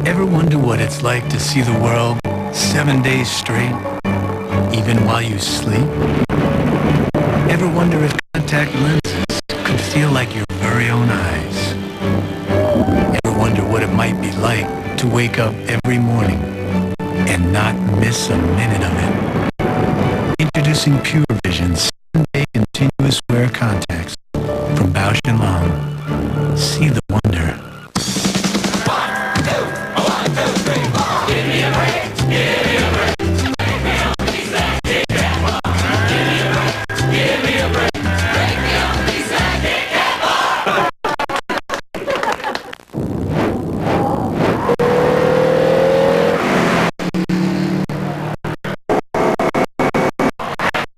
Ever wonder what it's like to see the world 7 days straight, even while you sleep? Ever wonder if contact lenses could feel like your very own eyes? Ever wonder what it might be like to wake up every morning and not miss a minute of it? Introducing Pure Vision 7-day continuous wear contacts from Bausch & Lomb. See the wonder. 1, 2, 3, 4. Give me a break. Give me a break. Break me on a piece like Kit Kat. Give me a break. Give me a break. Break me on a piece like Kit Kat.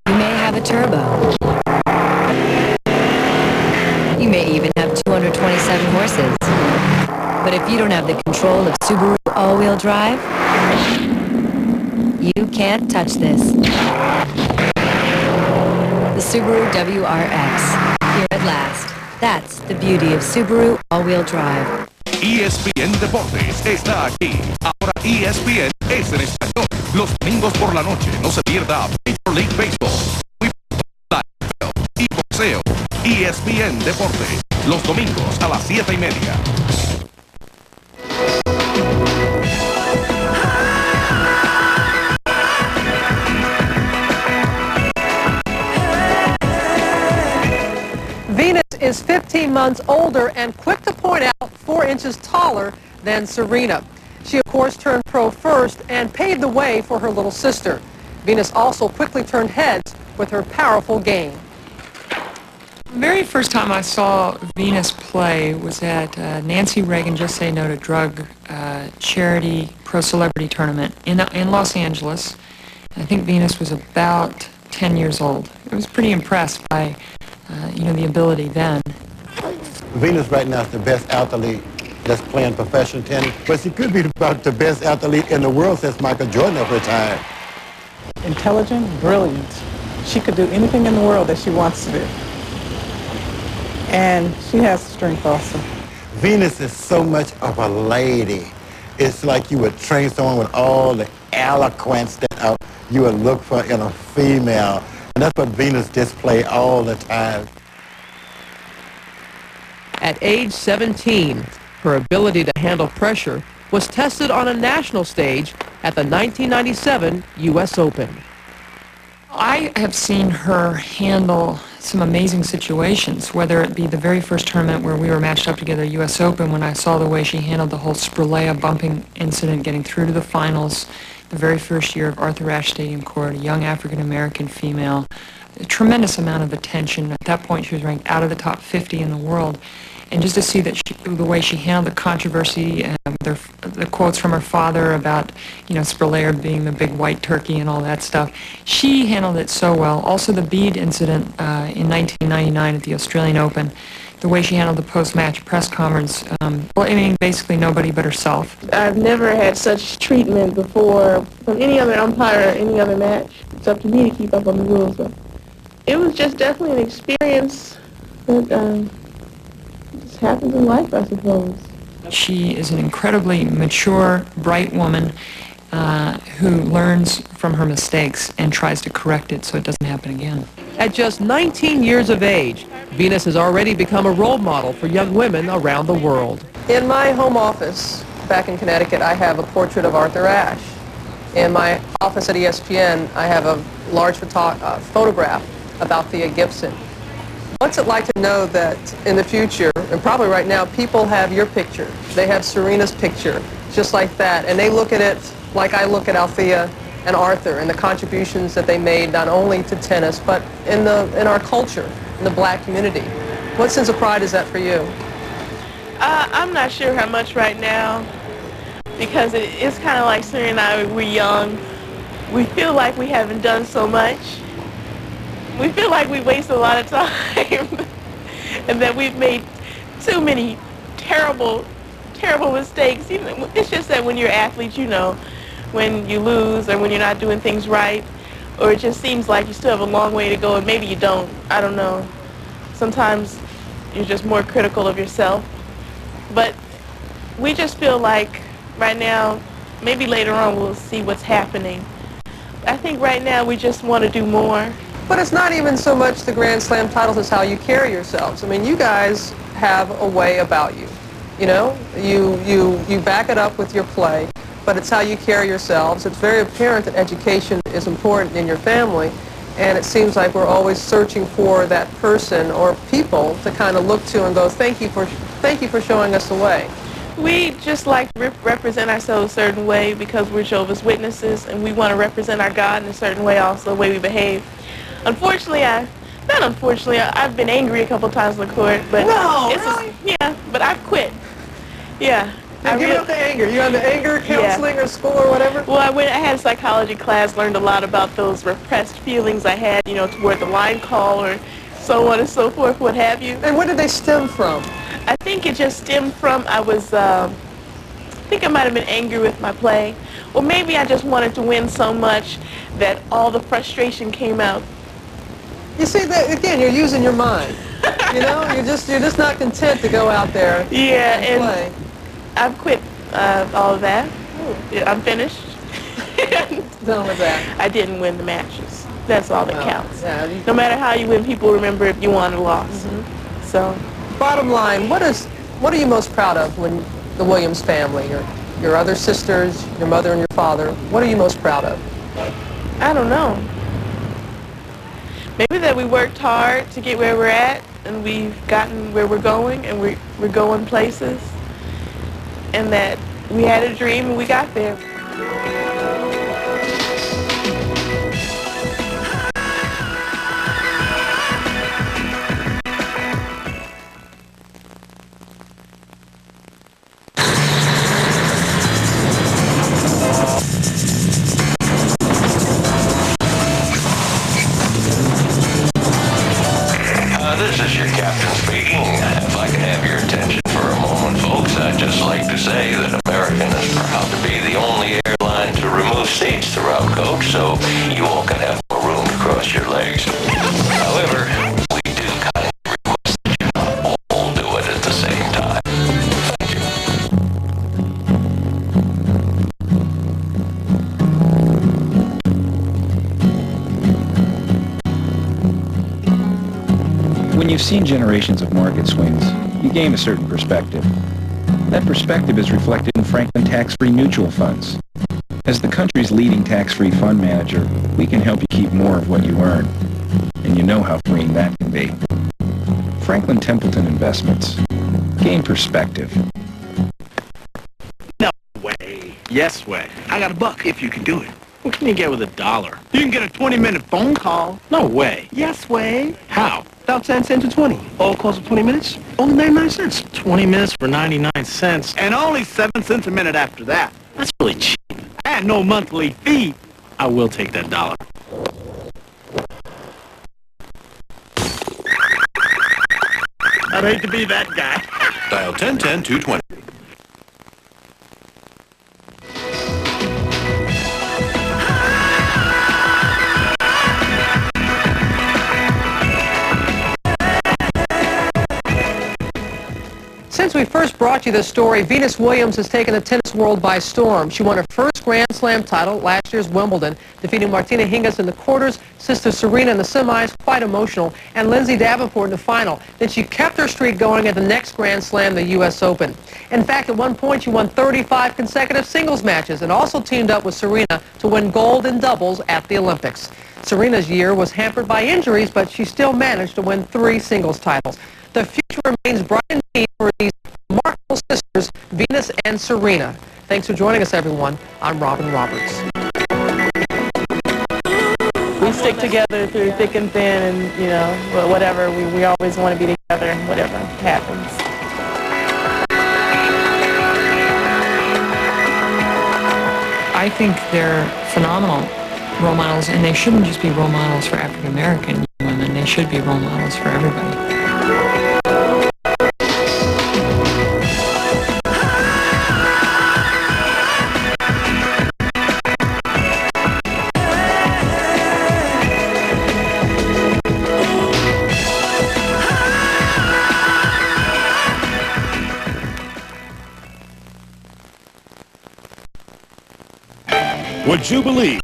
You may have a turbo. You may even have 227 horses. But if you don't have the control of Subaru all-wheel drive, you can't touch this. The Subaru WRX. Here at last. That's the beauty of Subaru all-wheel drive. ESPN Deportes está aquí. Ahora ESPN es en español. Los domingos por la noche no se pierda Major League Baseball, la NFL y boxeo. ESPN Deportes. Los domingos a las 7:30. Venus is 15 months older and quick to point out 4 inches taller than Serena. She, of course, turned pro first and paved the way for her little sister. Venus also quickly turned heads with her powerful game. The very first time I saw Venus play was at Nancy Reagan Just Say No to Drug charity pro celebrity tournament in Los Angeles. I think Venus was about 10 years old. I was pretty impressed by the ability then. Venus right now is the best athlete that's playing professional tennis, but she could be about the best athlete in the world since Michael Jordan have retired. Intelligent, brilliant. She could do anything in the world that she wants to do. And she has strength also. Venus is so much of a lady. It's like you would train someone with all the eloquence that you would look for in a female. And that's what Venus displays all the time. At age 17, her ability to handle pressure was tested on a national stage at the 1997 U.S. Open. I have seen her handle some amazing situations, whether it be the very first tournament where we were matched up together, U.S. Open, when I saw the way she handled the whole Spralea bumping incident, getting through to the finals, the very first year of Arthur Ashe Stadium Court, a young African-American female, a tremendous amount of attention. At that point, she was ranked out of the top 50 in the world. and just to see that the way she handled the controversy, the quotes from her father about, Spurlayer being the big white turkey and all that stuff, she handled it so well. Also the bead incident in 1999 at the Australian Open, the way she handled the post-match press conference, basically nobody but herself. I've never had such treatment before from any other umpire or any other match. It's up to me to keep up on the rules, but it was just definitely an experience that just happens in life, I suppose. She is an incredibly mature, bright woman who learns from her mistakes and tries to correct it so it doesn't happen again. At just 19 years of age, Venus has already become a role model for young women around the world. In my home office back in Connecticut, I have a portrait of Arthur Ashe. In my office at ESPN, I have a large photograph about Thea Gibson. What's it like to know that in the future, and probably right now, people have your picture. They have Serena's picture, just like that, and they look at it like I look at Althea and Arthur and the contributions that they made not only to tennis, but in our culture, in the black community. What sense of pride is that for you? I'm not sure how much right now, because it's kind of like Serena and I, we're young. We feel like we haven't done so much. We feel like we waste a lot of time and that we've made too many terrible, terrible mistakes. It's just that when you're athletes, when you lose or when you're not doing things right, or it just seems like you still have a long way to go, and maybe you don't. I don't know. Sometimes you're just more critical of yourself. But we just feel like right now, maybe later on we'll see what's happening. I think right now we just want to do more. But it's not even so much the Grand Slam titles as how you carry yourselves. I mean, you guys have a way about you. You back it up with your play, but it's how you carry yourselves. It's very apparent that education is important in your family, and it seems like we're always searching for that person or people to kind of look to and go, thank you for showing us the way. We just like to represent ourselves a certain way because we're Jehovah's Witnesses, and we want to represent our God in a certain way also, the way we behave. Unfortunately, I've been angry a couple times in the court, but but I've quit. Yeah. Give it up the anger. You on the anger counseling or school or whatever? Well, I had a psychology class, learned a lot about those repressed feelings I had, toward the line call or so on and so forth, what have you. And where did they stem from? I think it just stemmed from I think I might have been angry with my play, or maybe I just wanted to win so much that all the frustration came out. You see, that again, you're using your mind. You're just not content to go out there and play. I've quit all of that. I'm finished. Done with that. I didn't win the matches. That's all that counts. Yeah. No matter how you win, people remember if you won or lost. So, bottom line, what are you most proud of when the Williams family, your other sisters, your mother and your father, what are you most proud of? I don't know. Maybe that we worked hard to get where we're at, and we've gotten where we're going, and we're going places, and that we had a dream and we got there. This is your captain speaking. If I can have your attention for a moment, folks, I'd just like to say that American is proud to be the only airline to remove seats throughout coach, so you all can have more room to cross your legs. However, we do kind of request that you not all do it at the same time. Thank you. When you've seen generations of market swings, you gain a certain perspective. That perspective is reflected in Franklin tax-free mutual funds. As the country's leading tax-free fund manager, we can help you keep more of what you earn. And you know how freeing that can be. Franklin Templeton Investments. Gain perspective. No way. Yes way. I got $1 if you can do it. What can you get with $1? You can get a 20-minute phone call. No way. Yes way. How? About 10 cents to 20. All cost of 20 minutes, only 99 cents. 20 minutes for 99 cents. And only 7 cents a minute after that. That's really cheap. And no monthly fee. I will take that $1. I'd hate to be that guy. Dial 1010-220. Since we first brought you this story, Venus Williams has taken the tennis world by storm. She won her first Grand Slam title last year's Wimbledon, defeating Martina Hingis in the quarters, sister Serena in the semis, quite emotional, and Lindsay Davenport in the final. Then she kept her streak going at the next Grand Slam, the U.S. Open. In fact, at one point, she won 35 consecutive singles matches and also teamed up with Serena to win gold in doubles at the Olympics. Serena's year was hampered by injuries, but she still managed to win 3 singles titles. The future remains bright indeed for these remarkable sisters, Venus and Serena. Thanks for joining us, everyone. I'm Robin Roberts. We stick together through thick and thin, and, you know, whatever. We always want to be together, whatever happens. I think they're phenomenal role models, and they shouldn't just be role models for African American women. They should be role models for everybody. Would you believe